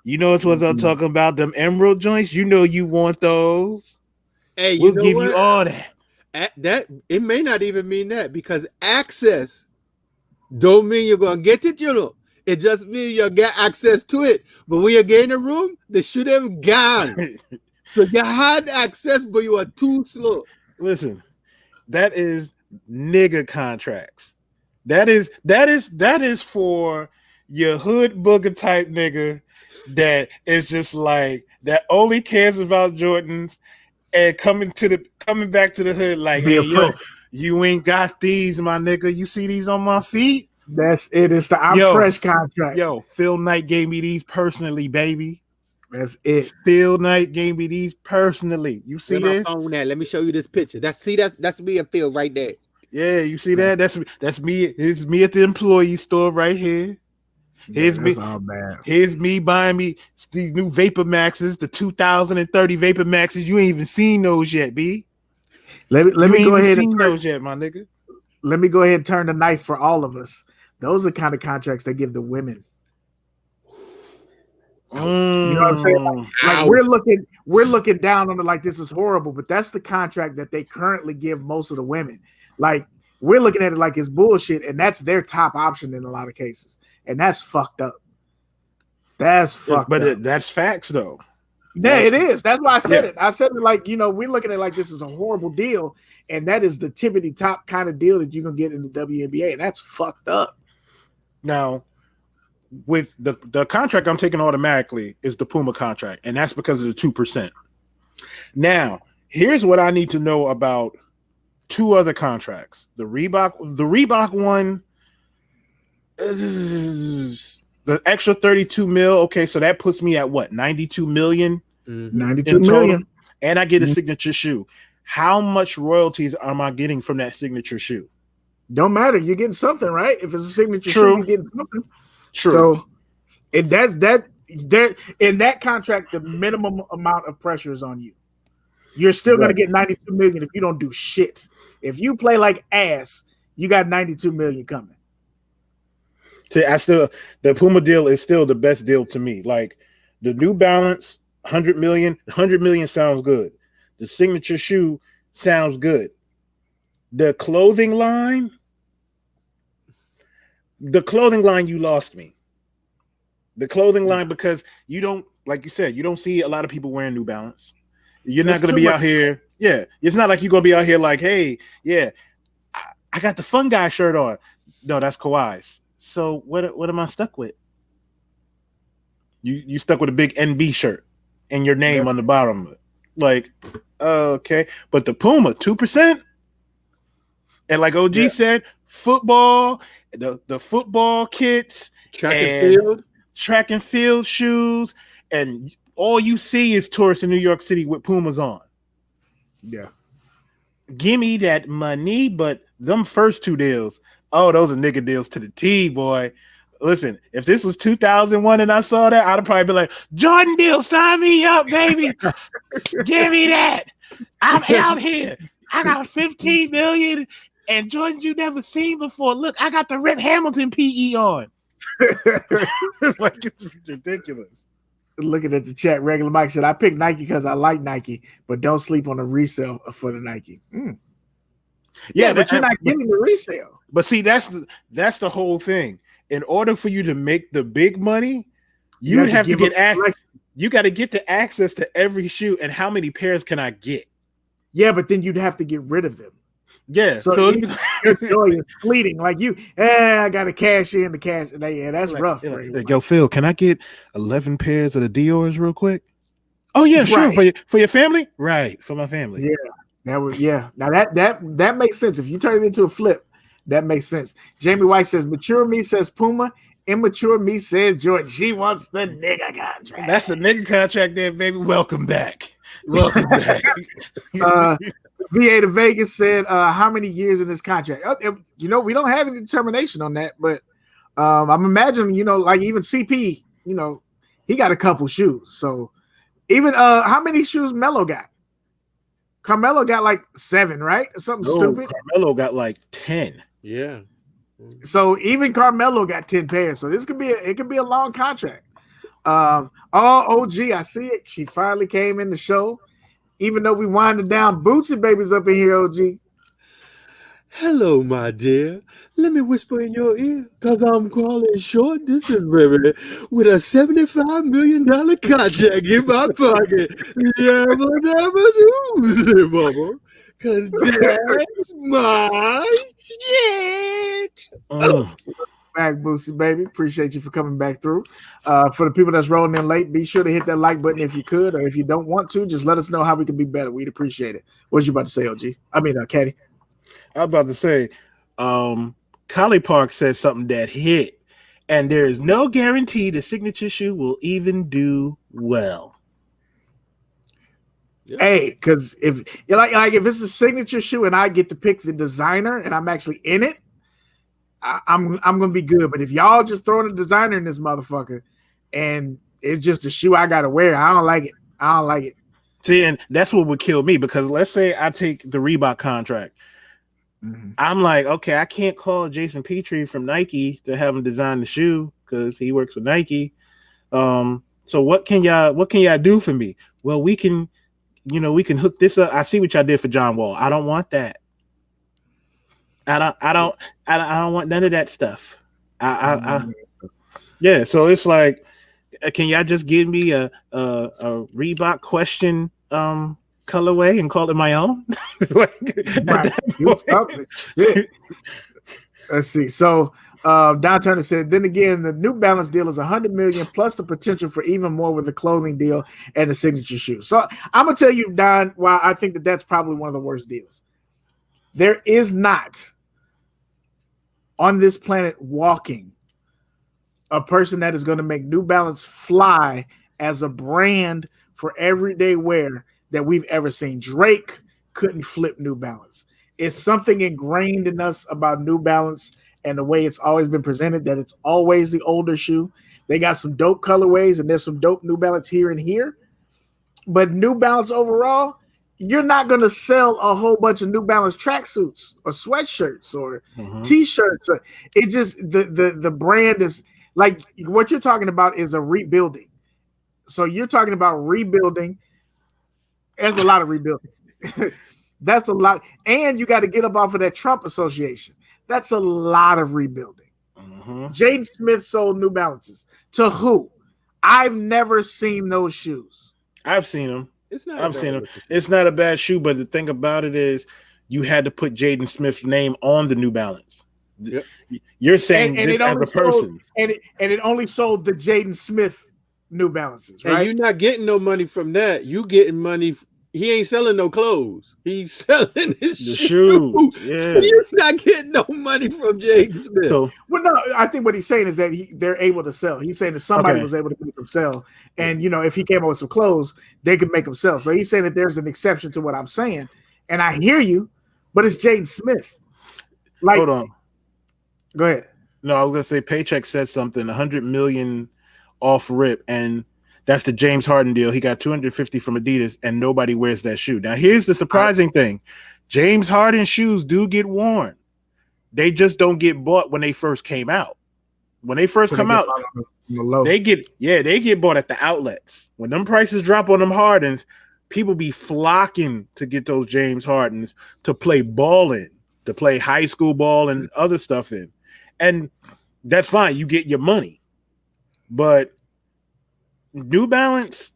You know what I'm talking about, them emerald joints. You know you want those. Hey, we'll give you all that. That it may not even mean that, because access don't mean you're gonna get it, you know. It just means you'll get access to it. But when you get in a room, they should have gone. So you had access, but you were too slow. Listen, that is nigga contracts. That is for your hood booger type nigga that is just like that only cares about Jordans and coming back to the hood like, hey, yo, you ain't got these, my nigga. You see these on my feet? That's it. It's the fresh contract. Yo, Phil Knight gave me these personally, baby. That's it. Phil Knight gave me these personally. You see this? Let me show you this picture. That's me and Phil right there. Yeah, you see that? That's me. It's me at the employee store right here. Here's me. All bad. Here's me buying me these new Vapor Maxes, the 2030 Vapor Maxes. You ain't even seen those yet, B. Let me go ahead and turn those yet, my nigga. Let me go ahead and turn the knife for all of us. Those are the kind of contracts they give the women. You know what I'm saying? Like we're looking down on it like this is horrible, but that's the contract that they currently give most of the women. Like we're looking at it like it's bullshit, and that's their top option in a lot of cases, and that's fucked up. That's fucked up. But that's facts, though. Yeah, it is. That's why I said it. I said it like, we're looking at it like this is a horrible deal, and that is the tippity top kind of deal that you're gonna get in the WNBA, and that's fucked up. Now, with the contract I'm taking automatically is the Puma contract, and that's because of the 2%. Now, here's what I need to know about two other contracts. The Reebok one is the extra 32 mil. Okay, so that puts me at what? 92 million? 92 million. And I get a signature shoe. How much royalties am I getting from that signature shoe? Don't matter. You're getting something, right? If it's a signature shoe, you're getting something. True. So in that contract, the minimum amount of pressure is on you. You're still going to get 92 million if you don't do shit. If you play like ass, you got 92 million coming. See, the Puma deal is still the best deal to me. Like the New Balance, 100 million sounds good. The signature shoe sounds good. The clothing line, you lost me. The clothing line, because you don't, like you said, you don't see a lot of people wearing New Balance. You're not going to be out here. Yeah, it's not like you're gonna be out here like, hey, yeah, I got the fun guy shirt on. No, that's Kawhi's. So what am I stuck with? You stuck with a big NB shirt and your name on the bottom of it. Like, okay, but the Puma 2%, and like OG said, football, the football kits, track and field shoes, and all you see is tourists in New York City with Pumas on. Yeah, give me that money, but them first two deals, those are nigga deals to the T, boy. Listen, if this was 2001 and I saw that, I'd probably be like, Jordan deal, sign me up, baby. Give me that. I'm out here. I got 15 million and Jordans you never seen before. Look, I got the Rip Hamilton PE on. Like, it's ridiculous. Looking at the chat, regular Mike said, I picked Nike because I like Nike, but don't sleep on the resale for the Nike. Yeah, but you're not getting the resale. But see, that's the whole thing. In order for you to make the big money, you have to get you got to get the access to every shoe. And how many pairs can I get? Yeah, but then you'd have to get rid of them. Yeah, so your joy is fleeting. Like I got to cash in the cash. Yeah, that's rough. Yo, Phil, can I get 11 pairs of the Dior's real quick? Oh yeah, sure. For your family, right? For my family. Yeah, Now that makes sense. If you turn it into a flip, that makes sense. Jamie White says, mature me says Puma, immature me says Jordan. She wants the nigga contract. That's the nigga contract there, baby. Welcome back. Welcome back. VA to Vegas said, how many years in this contract? We don't have any determination on that, but I'm imagining, like even CP, he got a couple shoes. So even how many shoes Melo got? Carmelo got like 7, right? Something stupid. Carmelo got like 10. Yeah. So even Carmelo got 10 pairs. So this could be a long contract. OG, I see it. She finally came in the show. Even though we winded down, Bootsy Baby's up in here, OG. Hello, my dear. Let me whisper in your ear, because I'm calling short distance, baby, with a $75 million contract in my pocket. Never lose it, mama, because that's my shit. Back, Bootsy Baby. Appreciate you for coming back through. For the people that's rolling in late, be sure to hit that like button if you could, or if you don't want to, just let us know how we can be better. We'd appreciate it. What was you about to say, OG? Caddy? I was about to say, Collie Park said something that hit, and there is no guarantee the signature shoe will even do well. Hey, because if if it's a signature shoe and I get to pick the designer and I'm actually in it, I'm gonna be good. But if y'all just throwing a designer in this motherfucker and it's just a shoe I gotta wear, I don't like it. See, and that's what would kill me, because let's say I take the Reebok contract. Mm-hmm. I'm like, okay, I can't call Jason Petrie from Nike to have him design the shoe because he works with Nike. So what can y'all do for me? Well, we can hook this up. I see what y'all did for John Wall. I don't want that. I don't want none of that stuff. Yeah. So it's like, can y'all just give me a Reebok question colorway and call it my own? Let's see. So Don Turner said, then again, the New Balance deal is $100 million plus the potential for even more with the clothing deal and the signature shoe. So I'm gonna tell you, Don, why I think that's probably one of the worst deals. There is not on this planet walking a person that is going to make New Balance fly as a brand for everyday wear that we've ever seen. Drake couldn't flip New Balance. It's something ingrained in us about New Balance and the way it's always been presented, that it's always the older shoe. They got some dope colorways and there's some dope New Balance here and here. But New Balance overall, you're not going to sell a whole bunch of New Balance tracksuits or sweatshirts or T-shirts. It just, the brand is like, what you're talking about is a rebuilding. So you're talking about rebuilding. There's a lot of rebuilding. That's a lot. And you got to get up off of that Trump association. That's a lot of rebuilding. Jaden Smith sold New Balances. To who? I've never seen those shoes. I've seen them. It's not. I'm saying it's not a bad shoe, but the thing about it is you had to put Jaden Smith's name on the New Balance. Yep. You're saying and it as a person, it only sold the Jaden Smith New Balances, right? And you're not getting no money from that. You getting money. He ain't selling no clothes. He's selling his shoes. Yeah. So you're not getting no money from Jaden Smith. So, well, no, I think what he's saying is that they're able to sell. He's saying that somebody was able to make them sell. And, if he came up with some clothes, they could make them sell. So he's saying that there's an exception to what I'm saying. And I hear you, but it's Jaden Smith. Like, hold on. Go ahead. No, I was going to say Paycheck said something, 100 million off rip. And that's the James Harden deal. He got 250 from Adidas, and nobody wears that shoe. Now, here's the surprising thing. James Harden shoes do get worn. They just don't get bought when they first came out. When they first come out, they get bought at the outlets. When them prices drop on them Hardens, people be flocking to get those James Hardens to play ball in, to play high school ball and other stuff in. And that's fine. You get your money. But New Balance,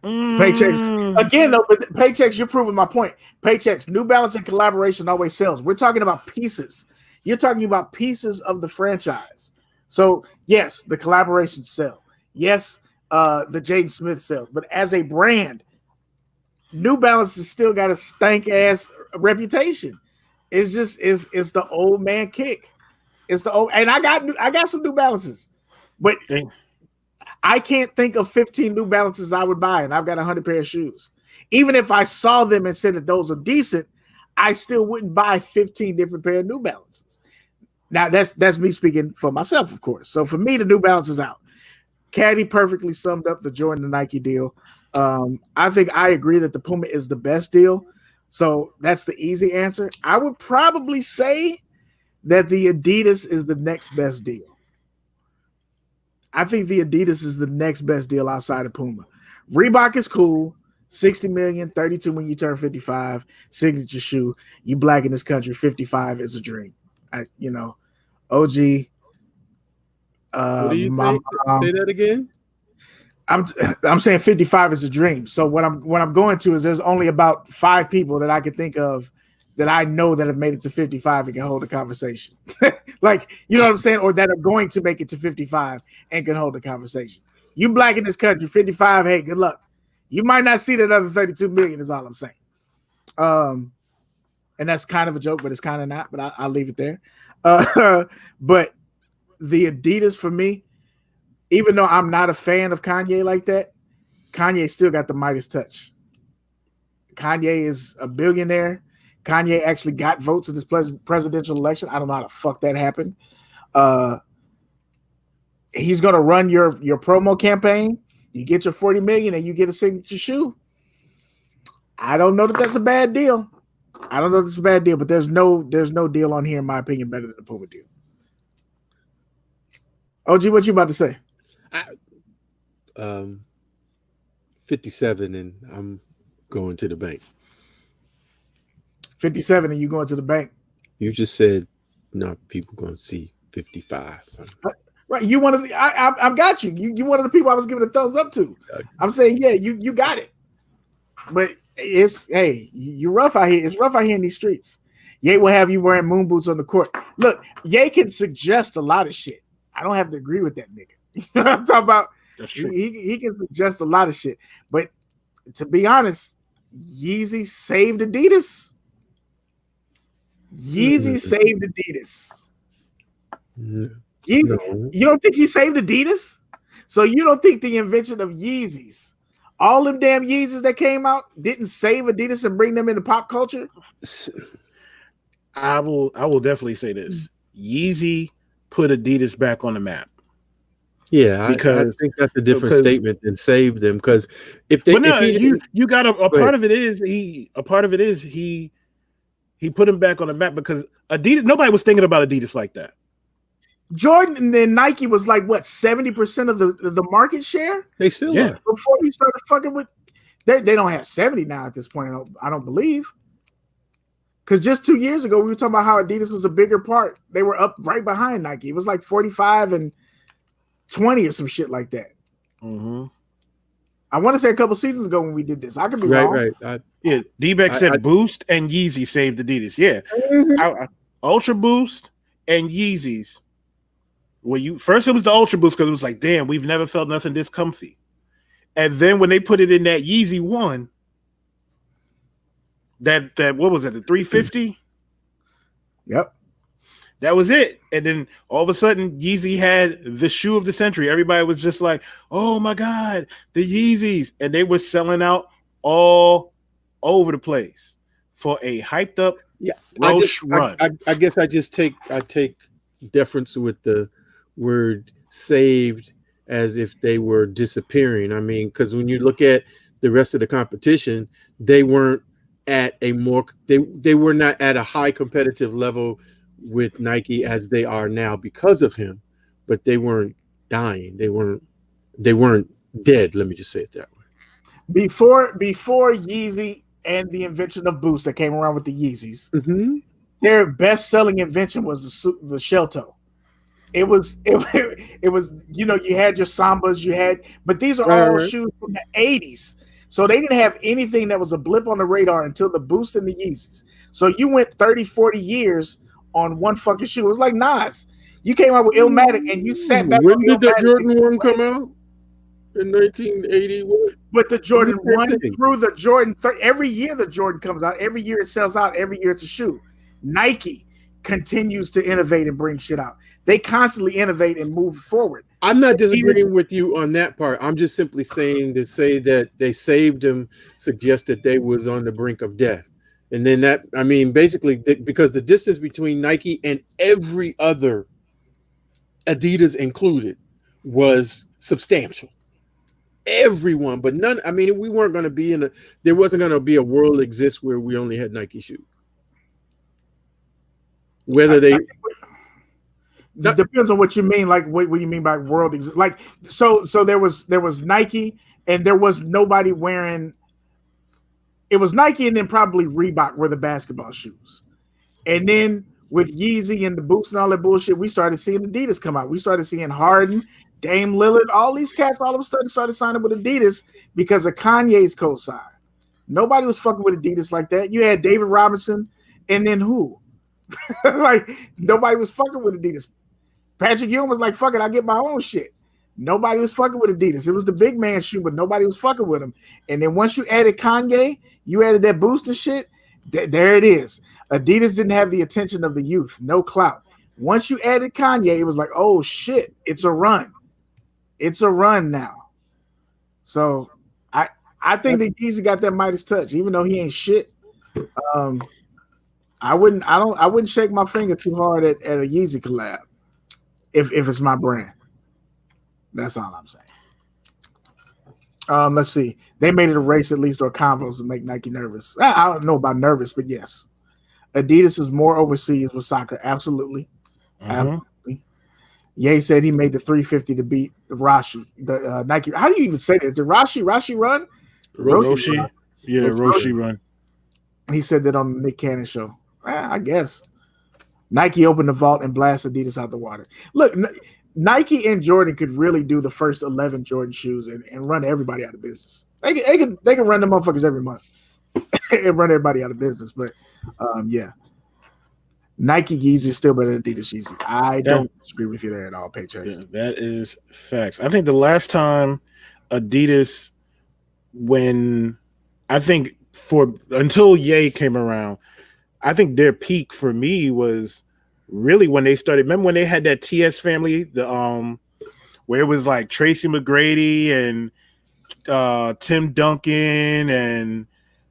Paychecks again, though. But Paychecks, you're proving my point. Paychecks, New Balance and collaboration always sells. We're talking about pieces. You're talking about pieces of the franchise. So yes, the collaborations sell. Yes, the Jaden Smith sells. But as a brand, New Balance has still got a stank ass reputation. It's just it's the old man kick. It's the old, and I got some New Balances, but. I can't think of 15 New Balances I would buy, and I've got 100 pair of shoes. Even if I saw them and said that those are decent, I still wouldn't buy 15 different pair of New Balances. Now, that's me speaking for myself, of course. So for me, the New Balance is out. Caddy perfectly summed up the Jordan to Nike deal. I think I agree that the Puma is the best deal. So that's the easy answer. I would probably say that the Adidas is the next best deal. I think the Adidas is the next best deal outside of Puma. Reebok is cool. 60 million, 32 when you turn 55, signature shoe. You black in this country, 55 is a dream. OG. What do you say that again? I'm saying 55 is a dream. So what I'm going to is there's only about 5 people that I can think of that I know that have made it to 55 and can hold a conversation. Like, you know what I'm saying? Or that are going to make it to 55 and can hold a conversation. You black in this country, 55, hey, good luck. You might not see that other 32 million is all I'm saying. And that's kind of a joke, but it's kind of not, but I'll leave it there. But the Adidas for me, even though I'm not a fan of Kanye like that, Kanye still got the Midas touch. Kanye is a billionaire. Kanye actually got votes in this presidential election. I don't know how the fuck that happened. He's going to run your promo campaign. You get your 40 million and you get a signature shoe. I don't know that that's a bad deal. But there's no deal on here, in my opinion, better than the Puma deal. OG, what you about to say? 57, and I'm going to the bank. 57 and you going to the bank. You just said no, people going to see 55. Right. You one of the I've got you. You one of the people I was giving a thumbs up to. I'm saying, yeah, you got it. But it's you're rough out here. It's rough out here in these streets. Ye will have you wearing moon boots on the court. Look, Ye can suggest a lot of shit. I don't have to agree with that nigga. You know what I'm talking about? That's true. He can suggest a lot of shit. But to be honest, Yeezy saved Adidas. Yeezy saved Adidas. Yeezy, no. You don't think he saved Adidas? So you don't think the invention of Yeezys, all them damn Yeezys that came out, didn't save Adidas and bring them into pop culture? I will definitely say this. Yeezy put Adidas back on the map. Yeah, because I think that's a different statement than save them. Because if they, you got a part of it is he put him back on the map because Adidas. Nobody was thinking about Adidas like that. Jordan and Nike was like what 70% of the market share. They still are. Before he started fucking with, they don't have 70 now at this point. I don't believe. Because just 2 years ago we were talking about how Adidas was a bigger part. They were up right behind Nike. It was like 45 and 20 or some shit like that. Mm-hmm. I want to say a couple seasons ago when we did this. I could be wrong. Right. Yeah, D-Beck said Boost and Yeezy saved Adidas. Yeah, Ultra Boost and Yeezys. Well, first it was the Ultra Boost because it was like, damn, we've never felt nothing this comfy. And then when they put it in that Yeezy 1, that what was it, the 350? Yep. That was it. And then all of a sudden, Yeezy had the shoe of the century. Everybody was just like, oh my God, the Yeezys. And they were selling out all over the place for a hyped up run. I guess I take deference with the word saved as if they were disappearing. I mean, because when you look at the rest of the competition, they weren't at they were not at a high competitive level with Nike as they are now because of him, but they weren't dying. They weren't dead. Let me just say it that way. Before Yeezy and the invention of Boost that came around with the Yeezys, their best-selling invention was the shell toe. It was you had your Sambas, but these are all shoes from the 80s. So they didn't have anything that was a blip on the radar until the Boost and the Yeezys. So you went 30, 40 years on one fucking shoe. It was like Nas. You came out with Illmatic and you sat back. When did the Jordan 1 come out? In 1980. But the Jordan 1 through the Jordan 3, every year the Jordan comes out. Every year it sells out. Every year it's a shoe. Nike continues to innovate and bring shit out. They constantly innovate and move forward. I'm not disagreeing with you on that part. I'm just simply saying to say that they saved him suggests that they was on the brink of death. And then basically because the distance between Nike and every other, Adidas included, was substantial. Everyone, but none. I mean, we weren't going to be there wasn't going to be a world exist where we only had Nike shoes. Whether they depends on what you mean. Like, what do you mean by world exist? Like, so there was Nike, and there was nobody wearing. It was Nike, and then probably Reebok were the basketball shoes, and then with Yeezy and the Boost and all that bullshit, we started seeing Adidas come out. We started seeing Harden, Dame Lillard, all these cats all of a sudden started signing with Adidas because of Kanye's co-sign. Nobody was fucking with Adidas like that. You had David Robinson, and then who? Like, nobody was fucking with Adidas. Patrick Ewing was like, fuck it, I get my own shit. Nobody was fucking with Adidas. It was the big man shoe, but nobody was fucking with him. And then once you added Kanye, you added that Boost and shit, there it is. Adidas didn't have the attention of the youth, no clout. Once you added Kanye, it was like, oh shit, it's a run. It's a run now. So I think that Yeezy got that Midas touch, even though he ain't shit. I wouldn't shake my finger too hard at a Yeezy collab if it's my brand. That's all I'm saying. Let's see. They made it a race at least, or convos to make Nike nervous. I don't know about nervous, but yes. Adidas is more overseas with soccer. Absolutely. Absolutely. Ye said he made the 350 to beat Rashi. The Nike. How do you even say this? Did Rashi run? Roshi run. Yeah, Roshi run. He said that on the Nick Cannon show. I guess. Nike opened the vault and blast Adidas out the water. Look, Nike and Jordan could really do the first 11 Jordan shoes and run everybody out of business. They can run the motherfuckers every month and run everybody out of business. But yeah, Nike Yeezy is still better than Adidas Yeezy. I don't disagree with you there at all, Paychecks. Yeah, that is facts. I think the last time Adidas, until Ye came around, I think their peak for me was really when they started. Remember when they had that TS family, where it was like Tracy McGrady and Tim Duncan and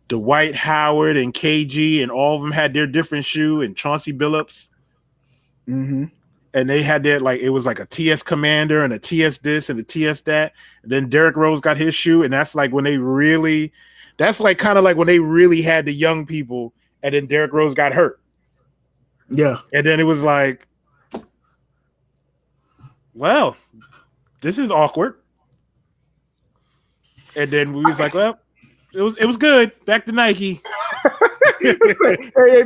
Dwight Howard and KG, and all of them had their different shoe, and Chauncey Billups. Mm-hmm. And they had that, like, it was like a TS Commander and a TS this and a TS that. And then Derrick Rose got his shoe, and that's like when they really, that's like kind of like when they really had the young people, and then Derrick Rose got hurt. Yeah. And then it was like, well, this is awkward. And then we was like, well, it was good. Back to Nike. Hey,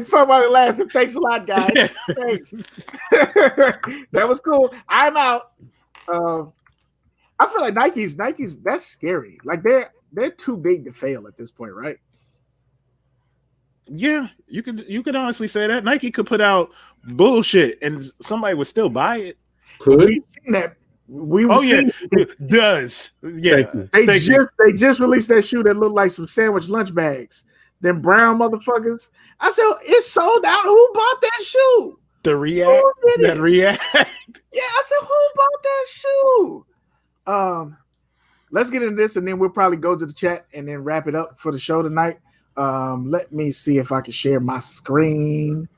talk about it last. Thanks a lot, guys. Thanks. That was cool. I'm out. I feel like Nike's that's scary. Like they're too big to fail at this point, right? Yeah, you could honestly say that Nike could put out bullshit and somebody would still buy it. We've seen that. It does. Yeah. They just released that shoe that looked like some sandwich lunch bags. Them brown motherfuckers. I said it's sold out. Who bought that shoe? The React. That React. Yeah, I said who bought that shoe? Let's get into this and then we'll probably go to the chat and then wrap it up for the show tonight. Let me see if I can share my screen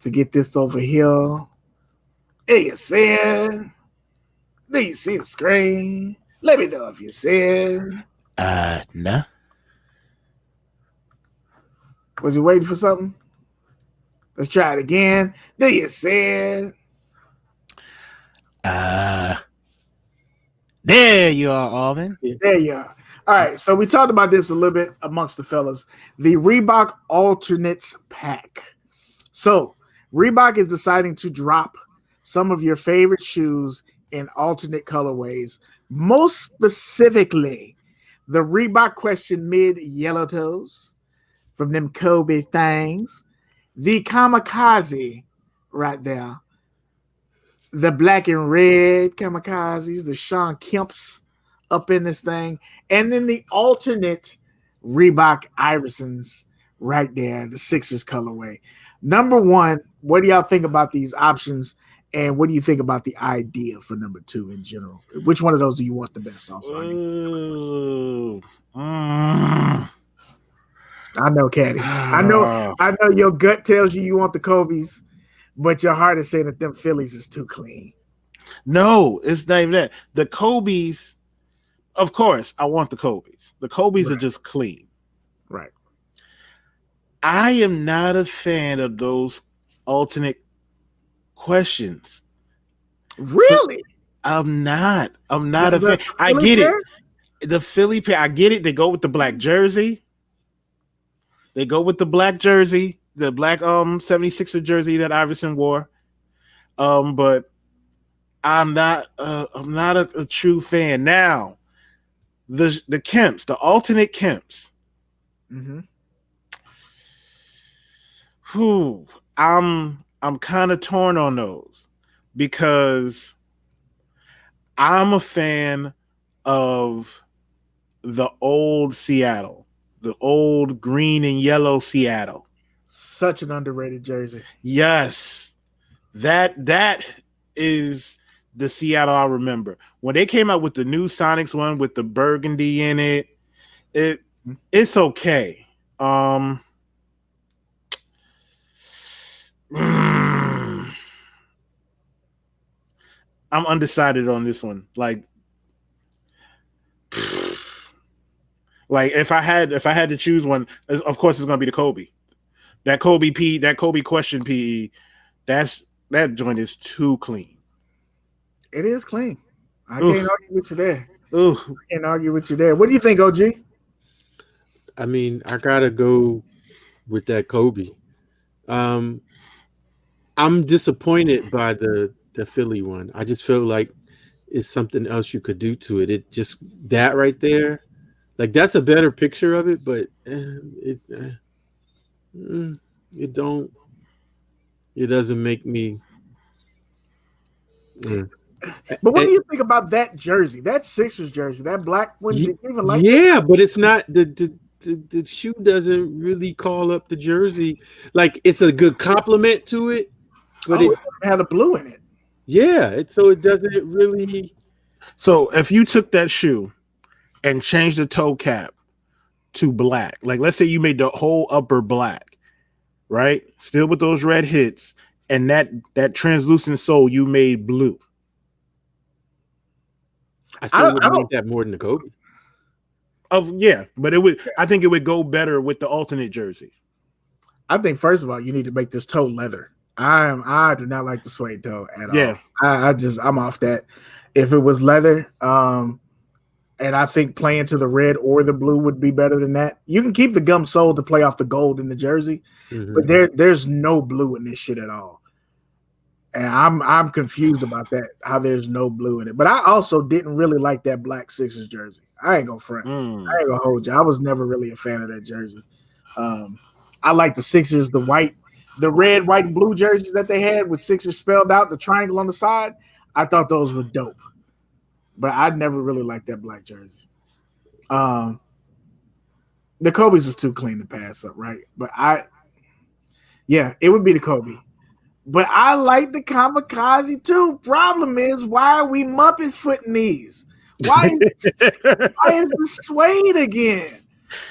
to get this over here. Hey, you see? Do you see the screen? Let me know if you see it. Nah. Was you waiting for something? Let's try it again. Do you see it? There you are, Alvin. There you are. All right, so we talked about this a little bit amongst the fellas. The Reebok Alternates Pack. So Reebok is deciding to drop some of your favorite shoes in alternate colorways. Most specifically, the Reebok Question Mid Yellow Toes from them Kobe things. The Kamikaze right there. The black and red Kamikazes, the Sean Kemps up in this thing. And then the alternate Reebok Irisons right there, the Sixers colorway. Number one, what do y'all think about these options? And what do you think about the idea for number two in general? Which one of those do you want the best also? I know, Caddy. I know your gut tells you want the Kobe's, but your heart is saying that them Phillies is too clean. No, it's not even that. The Kobe's, of course, I want the Kobe's. The Kobe's are just clean. Right. I am not a fan of those alternate questions. Really? I'm not a fan. I get it. The Philly pair, I get it. They go with the black jersey. The black 76er jersey that Iverson wore. But I'm not a true fan. Now, the Kemps, the alternate Kemps. Mm-hmm. I'm kind of torn on those because I'm a fan of the old Seattle, the old green and yellow Seattle. Such an underrated jersey. Yes, that is the Seattle I remember. When they came out with the new Sonics one with the burgundy in it, it's okay. I'm undecided on this one. Like if I had to choose one, of course it's gonna be the Kobe. That Kobe question PE. That joint is too clean. It is clean. I can't argue with you there. Ooh. I can't argue with you there. What do you think, OG? I mean, I gotta go with that Kobe. I'm disappointed by the Philly one. I just feel like it's something else you could do to it. It just that right there, like that's a better picture of it, but it doesn't make me. But what do you think about that jersey, that Sixers jersey, that black one? But it's not the shoe doesn't really call up the jersey. Like it's a good compliment to it, but it had a blue in it. Yeah, so it doesn't really. So if you took that shoe and changed the toe cap to black, like let's say you made the whole upper black, right? Still with those red hits, and that translucent sole you made blue. I still would like that more than the Kobe. But I think it would go better with the alternate jersey. I think first of all, you need to make this toe leather. I do not like the suede toe at all. Yeah, I'm off that. If it was leather, and I think playing to the red or the blue would be better than that. You can keep the gum sole to play off the gold in the jersey, but there's no blue in this shit at all. And I'm confused about that, how there's no blue in it. But I also didn't really like that black Sixers jersey. I ain't gonna front. I ain't gonna hold you. I was never really a fan of that jersey. I like the Sixers, the red, white, and blue jerseys that they had with Sixers spelled out, the triangle on the side. I thought those were dope. But I never really liked that black jersey. The Kobe's is too clean to pass up, right? But it would be the Kobe. But I like the kamikaze too. Problem is, why are we Muppet footing these? Why is this suede again?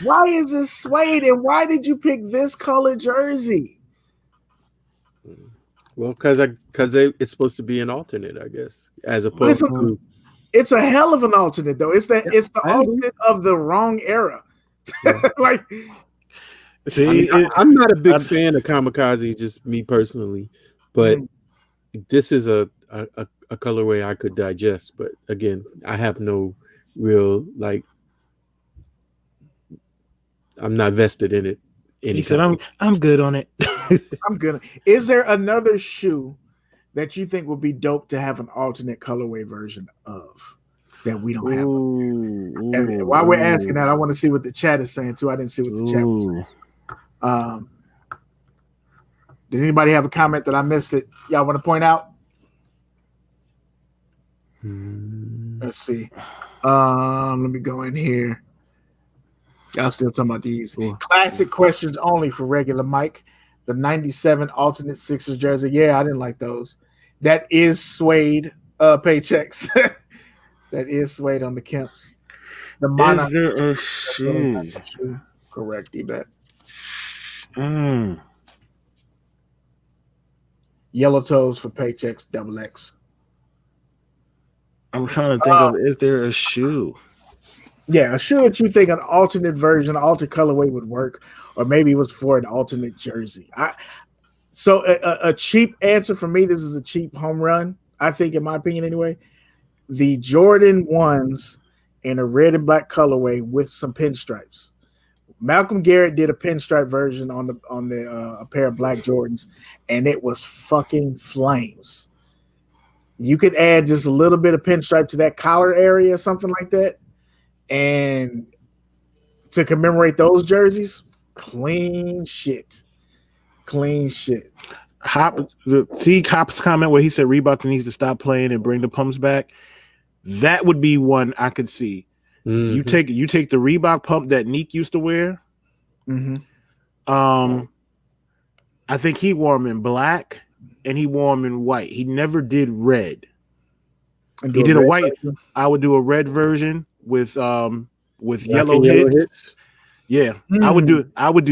Why is this suede? And why did you pick this color jersey? Well, because it's supposed to be an alternate, I guess, as opposed to. It's a hell of an alternate, though. It's the alternate of the wrong era. Like, see, I'm not a big fan of kamikaze, just me personally. But this is a colorway I could digest. But again, I have no real I'm not vested in it. He said, "I'm good on it." I'm good. Is there another shoe that you think would be dope to have an alternate colorway version of that we don't have? And while we're asking that, I want to see what the chat is saying too. I didn't see what the chat was saying. Did anybody have a comment that I missed that y'all want to point out? Let's see. Let me go in here. Y'all still talking about these classic questions only for regular Mike. The 97 alternate Sixers jersey. Yeah, I didn't like those. That is suede paychecks. That is suede on the Kemps. The Monarch. Is there a shoe? Correct, D-Bet. Yellow toes for paychecks, XX. I'm trying to think of, is there a shoe? Yeah, a shoe that you think an alternate version, alternate colorway would work, or maybe it was for an alternate jersey. So a cheap answer for me, this is a cheap home run, I think, in my opinion anyway. The Jordan 1s in a red and black colorway with some pinstripes. Malcolm Garrett did a pinstripe version on a pair of black Jordans, and it was fucking flames. You could add just a little bit of pinstripe to that collar area or something like that, and to commemorate those jerseys, clean shit. See Cop's comment where he said Reebok needs to stop playing and bring the pumps back. That would be one I could see. Mm-hmm. You take the Reebok pump that Neek used to wear. Mm-hmm. I think he wore them in black and he wore them in white. He never did red. He did a white. Version? I would do a red version with yellow hits. Yeah, I would do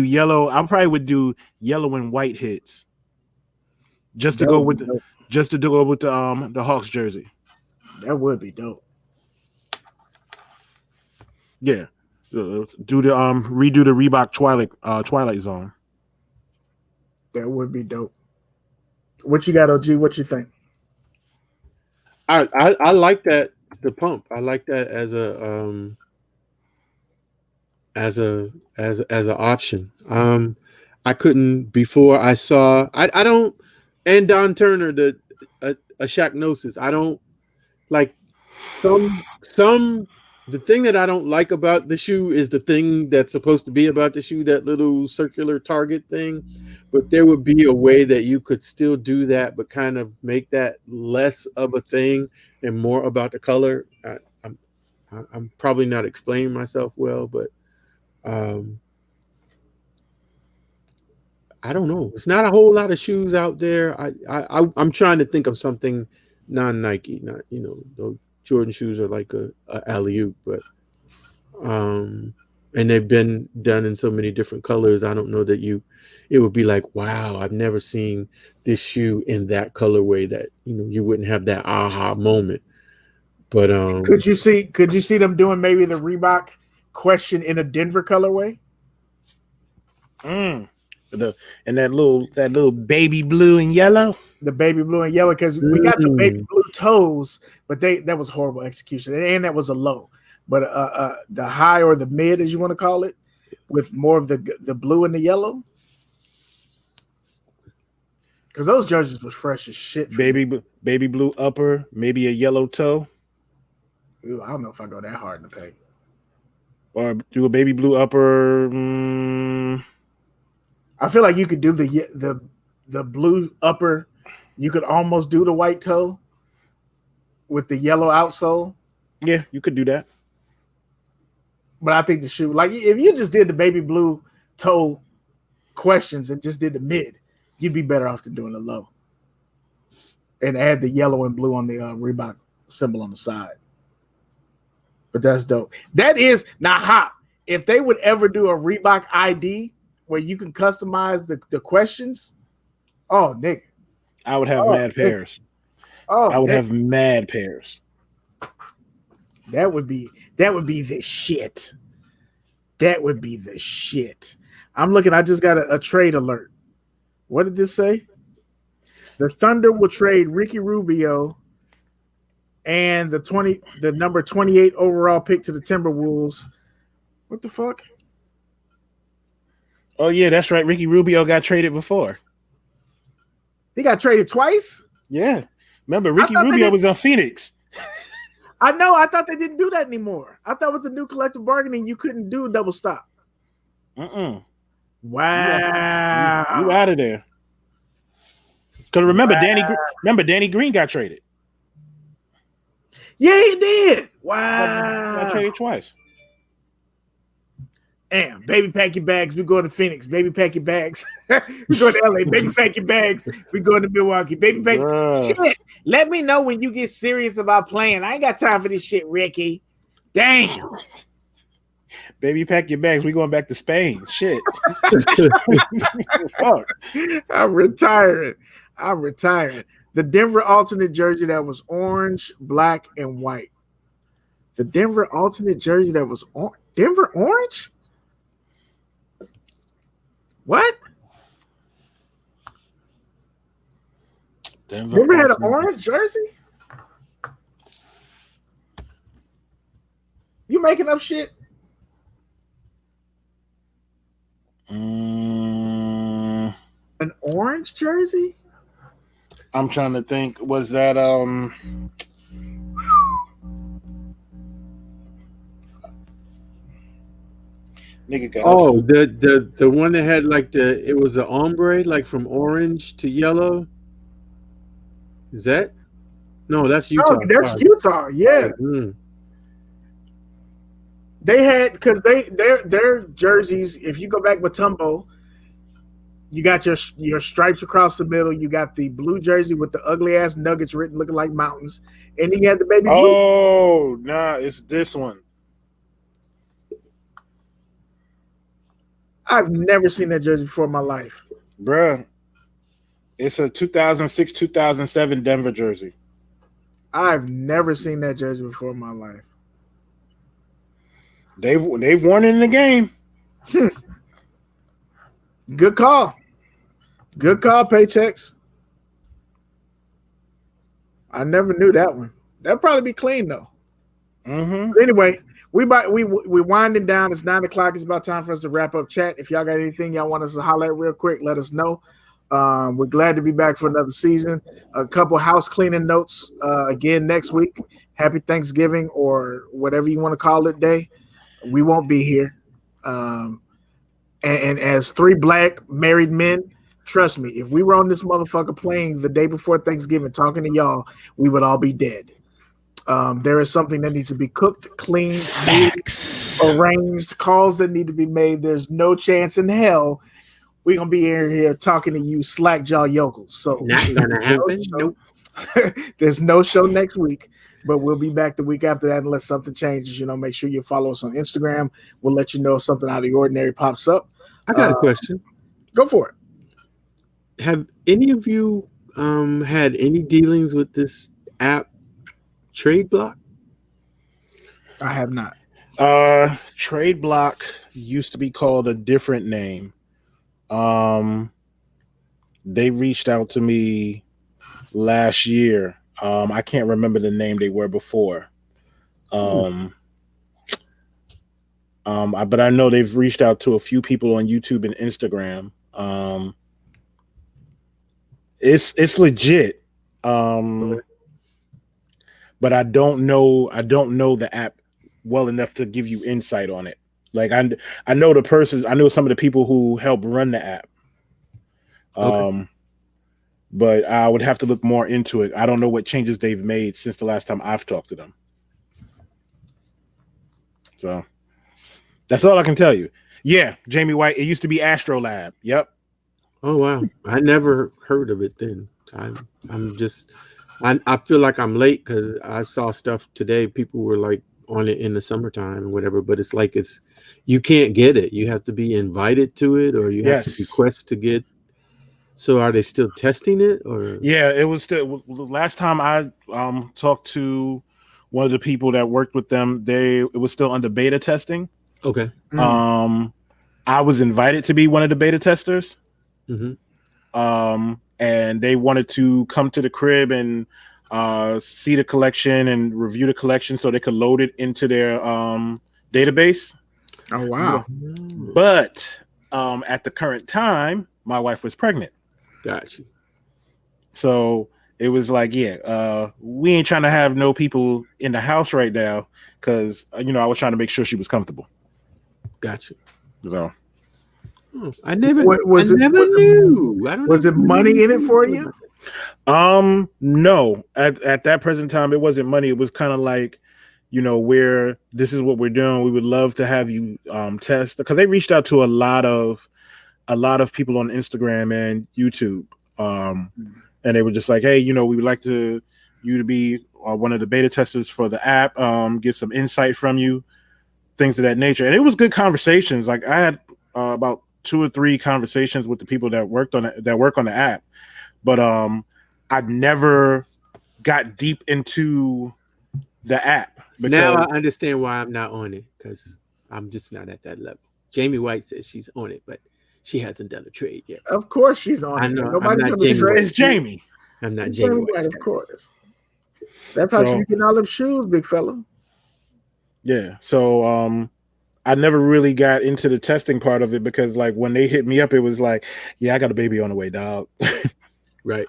yellow. I probably would do yellow and white hits, just to go with the Hawks jersey. That would be dope. Yeah, do the redo the Reebok Twilight Zone. That would be dope. What you got, OG? What you think? I like that, the pump. I like that as a an option. I couldn't before I saw I don't, and Don Turner, a Shaq Gnosis. I don't like some. The thing that I don't like about the shoe is the thing that's supposed to be about the shoe, that little circular target thing. But there would be a way that you could still do that, but kind of make that less of a thing and more about the color. I'm probably not explaining myself well, but I don't know. It's not a whole lot of shoes out there. I'm trying to think of something non-Nike, not, those Jordan shoes are like a alley-oop, but and they've been done in so many different colors. I don't know that it would be like, wow, I've never seen this shoe in that colorway, that you wouldn't have that aha moment. But could you see them doing maybe the Reebok question in a Denver colorway? And that little baby blue and yellow. The baby blue and yellow, because we got the baby blue toes, but that was horrible execution, and that was a low. But the high, or the mid, as you want to call it, with more of the blue and the yellow. Because those jerseys was fresh as shit. Baby blue upper, maybe a yellow toe. Ooh, I don't know if I go that hard in the paint. Or do a baby blue upper. I feel like you could do the blue upper. You could almost do the white toe with the yellow outsole. Yeah, you could do that. But I think the shoe, like if you just did the baby blue toe questions and just did the mid, you'd be better off than doing the low. And add the yellow and blue on the Reebok symbol on the side. But that's dope. That is now hot. If they would ever do a Reebok ID where you can customize the questions, oh nigga. I would have mad pairs. Oh, I would have mad pairs. That would be the shit. That would be the shit. I'm looking. I just got a trade alert. What did this say? The Thunder will trade Ricky Rubio and the number 28 overall pick to the Timberwolves. What the fuck? Oh yeah, that's right. Ricky Rubio got traded before. He got traded twice? Yeah. Remember, Ricky Rubio was on Phoenix. I know. I thought they didn't do that anymore. I thought with the new collective bargaining, you couldn't do a double stop. Wow. You out of there. Because remember, Danny Green got traded. Yeah, he did. Wow. Got traded twice. Damn, baby, pack your bags. We're going to Phoenix. Baby, pack your bags. We're going to LA. Baby, pack your bags. We're going to Milwaukee. Baby, pack shit. Let me know when you get serious about playing. I ain't got time for this shit, Ricky. Damn. Baby, pack your bags. We're going back to Spain. Shit. I'm retiring. The Denver alternate jersey that was orange, black, and white. The Denver alternate jersey that was Denver orange? What? Denver had an orange jersey? You making up shit? An orange jersey? I'm trying to think. Was that nigga got the one that had like it was an ombre like from orange to yellow. Is that? No, that's Utah. No, that's Utah. Yeah. Mm. They had because their jerseys. If you go back with Tumbo, you got your stripes across the middle. You got the blue jersey with the ugly ass nuggets written, looking like mountains, and you had the baby blue. Oh, nah, it's this one. I've never seen that jersey before in my life, bruh. It's a 2006-2007 Denver jersey. I've never seen that jersey before in my life. They've worn it in the game. Good call. Good call, Paychecks. I never knew that one. That'd probably be clean though. Mm-hmm. But anyway, we winding down. It's 9:00. It's about time for us to wrap up chat. If y'all got anything y'all want us to holler at real quick, let us know. We're glad to be back for another season. A couple house cleaning notes again next week. Happy Thanksgiving or whatever you want to call it day. We won't be here. And as 3 black married men, trust me, if we were on this motherfucker plane the day before Thanksgiving talking to y'all, we would all be dead. There is something that needs to be cooked, cleaned, arranged, calls that need to be made. There's no chance in hell we're going to be here talking to you slack-jaw yokels. So not going to happen. Nope. There's no show next week. But we'll be back the week after that unless something changes. Make sure you follow us on Instagram. We'll let you know if something out of the ordinary pops up. I got a question. Go for it. Have any of you had any dealings with this app, Trade Block? I have not. Trade Block used to be called a different name. They reached out to me last year. I can't remember the name they were before. But I know they've reached out to a few people on YouTube and Instagram. It's legit. But I don't know the app well enough to give you insight on it. Like I know I know some of the people who help run the app. But I would have to look more into it. I don't know what changes they've made since the last time I've talked to them. So that's all I can tell you. Yeah, Jamie White. It used to be Astrolab. Yep. Oh wow, I never heard of it then. I feel like I'm late because I saw stuff today. People were like on it in the summertime or whatever, but it's like you can't get it. You have to be invited to it, or you have to request to get. So are they still testing it, or? Yeah, it was still. Last time I talked to one of the people that worked with them, it was still under beta testing. Okay. I was invited to be one of the beta testers. And they wanted to come to the crib and see the collection and review the collection so they could load it into their database. Oh wow! But at the current time, my wife was pregnant. Gotcha. So it was like, we ain't trying to have no people in the house right now because I was trying to make sure she was comfortable. Gotcha. So I never knew. Was it money in it for you? No. At that present time, it wasn't money. It was kind of like, this is what we're doing. We would love to have you test, because they reached out to a lot of people on Instagram and YouTube. And they were just like, hey, we would like you to be one of the beta testers for the app, get some insight from you, things of that nature. And it was good conversations. Like I had about 2 or 3 conversations with the people that work on the app, but I never got deep into the app. Now I understand why I'm not on it, because I'm just not at that level. Jamie White says she's on it, but she hasn't done a trade yet. Of course she's on it. I know. Nobody's I'm not Jamie Jamie White. It's Jamie. I'm not Jamie White. Of course. That's how you get all them shoes, big fella. Yeah. So I never really got into the testing part of it because, like, when they hit me up, it was like, yeah, I got a baby on the way, dog. Right.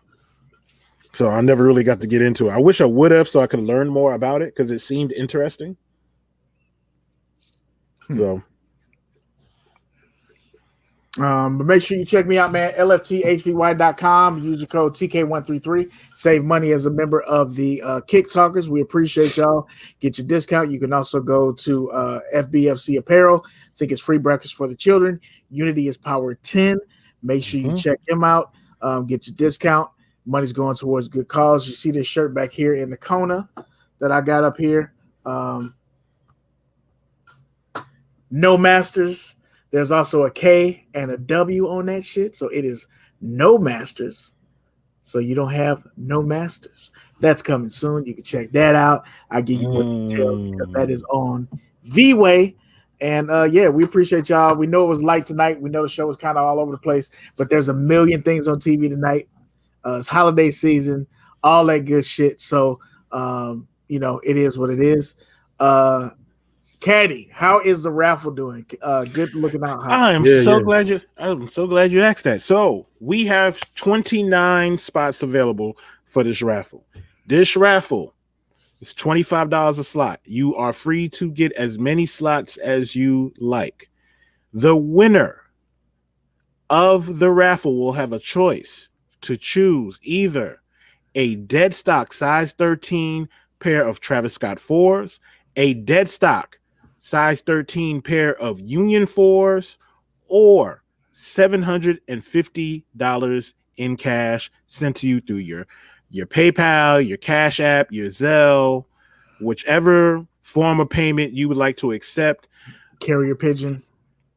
So I never really got to get into it. I wish I would have, so I could learn more about it because it seemed interesting. So. But make sure you check me out, man. LFTHVY.com. Use the code TK133. Save money as a member of the Kick Talkers. We appreciate y'all. Get your discount. You can also go to FBFC Apparel. I think it's free breakfast for the children. Unity is Power 10. Make sure you check them out. Get your discount. Money's going towards good cause. You see this shirt back here in the Kona that I got up here. No Masters. There's also a K and a W on that shit. So it is No Masters. So you don't have No Masters. That's coming soon. You can check that out. I'll give you more details because that is on the way. And we appreciate y'all. We know it was light tonight. We know the show was kind of all over the place, but there's a million things on TV tonight. It's holiday season, all that good shit. So, it is what it is. Caddy, how is the raffle doing? Good looking out. I'm so glad you asked that. So we have 29 spots available for this raffle. This raffle is $25 a slot. You are free to get as many slots as you like. The winner of the raffle will have a choice to choose either a dead stock size 13 pair of Travis Scott 4s, a dead stock size 13 pair of Union 4s, or $750 in cash sent to you through your PayPal, your Cash App, your Zelle, whichever form of payment you would like to accept. Carrier pigeon.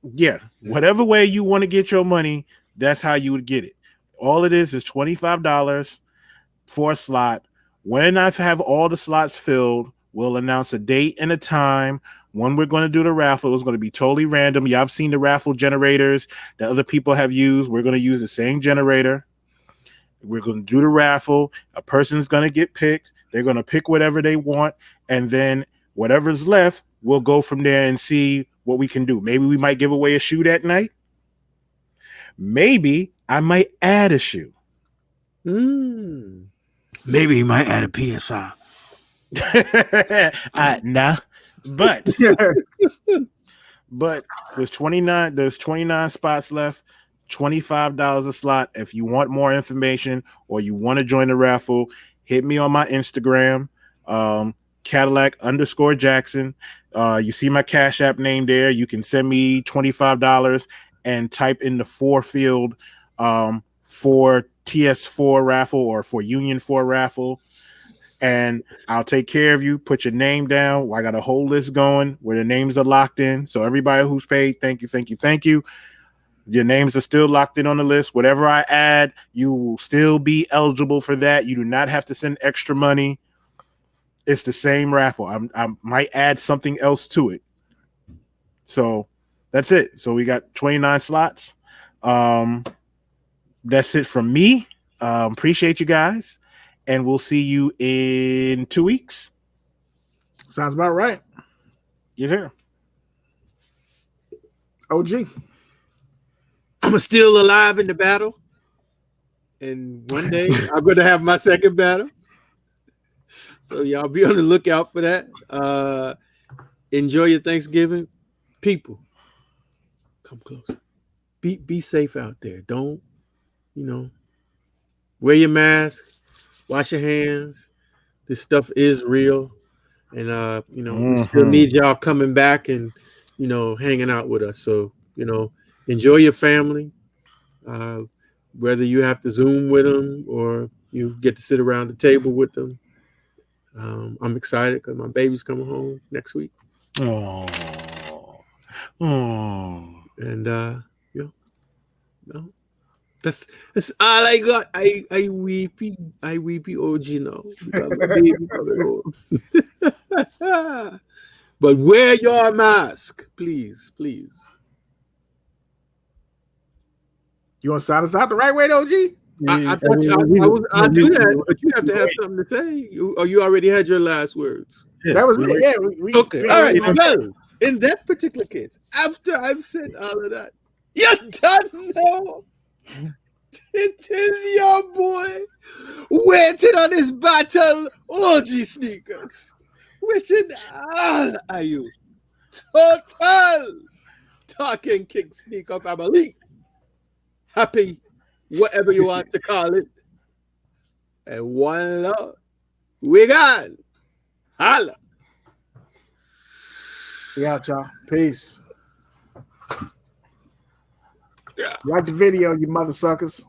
Yeah, whatever way you want to get your money, that's how you would get it. All it is $25 for a slot. When I have all the slots filled, we'll announce a date and a time when we're going to do the raffle. It's going to be totally random. Y'all have seen the raffle generators that other people have used. We're going to use the same generator. We're going to do the raffle. A person's going to get picked. They're going to pick whatever they want. And then whatever's left, we'll go from there and see what we can do. Maybe we might give away a shoe that night. Maybe I might add a shoe. Maybe he might add a PSI. Nah, but there's 29 spots left. $25 a slot. If you want more information or you want to join the raffle, hit me on my Instagram, Cadillac _Jackson. You see my Cash App name there. You can send me $25 and type in the 4 field for TS4 raffle or for Union 4 raffle. And I'll take care of you. Put your name down. I got a whole list going where the names are locked in. So everybody who's paid, thank you. Your names are still locked in on the list. Whatever I add, you will still be eligible for that. You do not have to send extra money. It's the same raffle. I might add something else to it. So that's it. So we got 29 slots. That's it from me. Appreciate you guys. And we'll see you in 2 weeks. Sounds about right. Yes, sir. OG. I'm still alive in the battle. And one day I'm going to have my second battle. So y'all be on the lookout for that. Enjoy your Thanksgiving. People, come close. Be safe out there. Don't, wear your mask. Wash your hands. This stuff is real. And, we still need y'all coming back and, hanging out with us. So, enjoy your family. Whether you have to Zoom with them or you get to sit around the table with them. I'm excited because my baby's coming home next week. Oh. And, that's all I got. I weepy OG now. Because my baby coming home. But wear your mask, please. You want to sign us out the right way, OG? I thought I'll do that, but you have to have something to say. You already had your last words. Yeah, that was it. Yeah. Okay. All right. Well, in that particular case, after I've said all of that, you done know. It is your boy waiting on his battle, OGSneekerz. Wishing all of you total Talkin Kick Sneaker family. Happy, whatever you want to call it. And one love. We got holla. We out, y'all. Peace. Like the video, you mother suckers.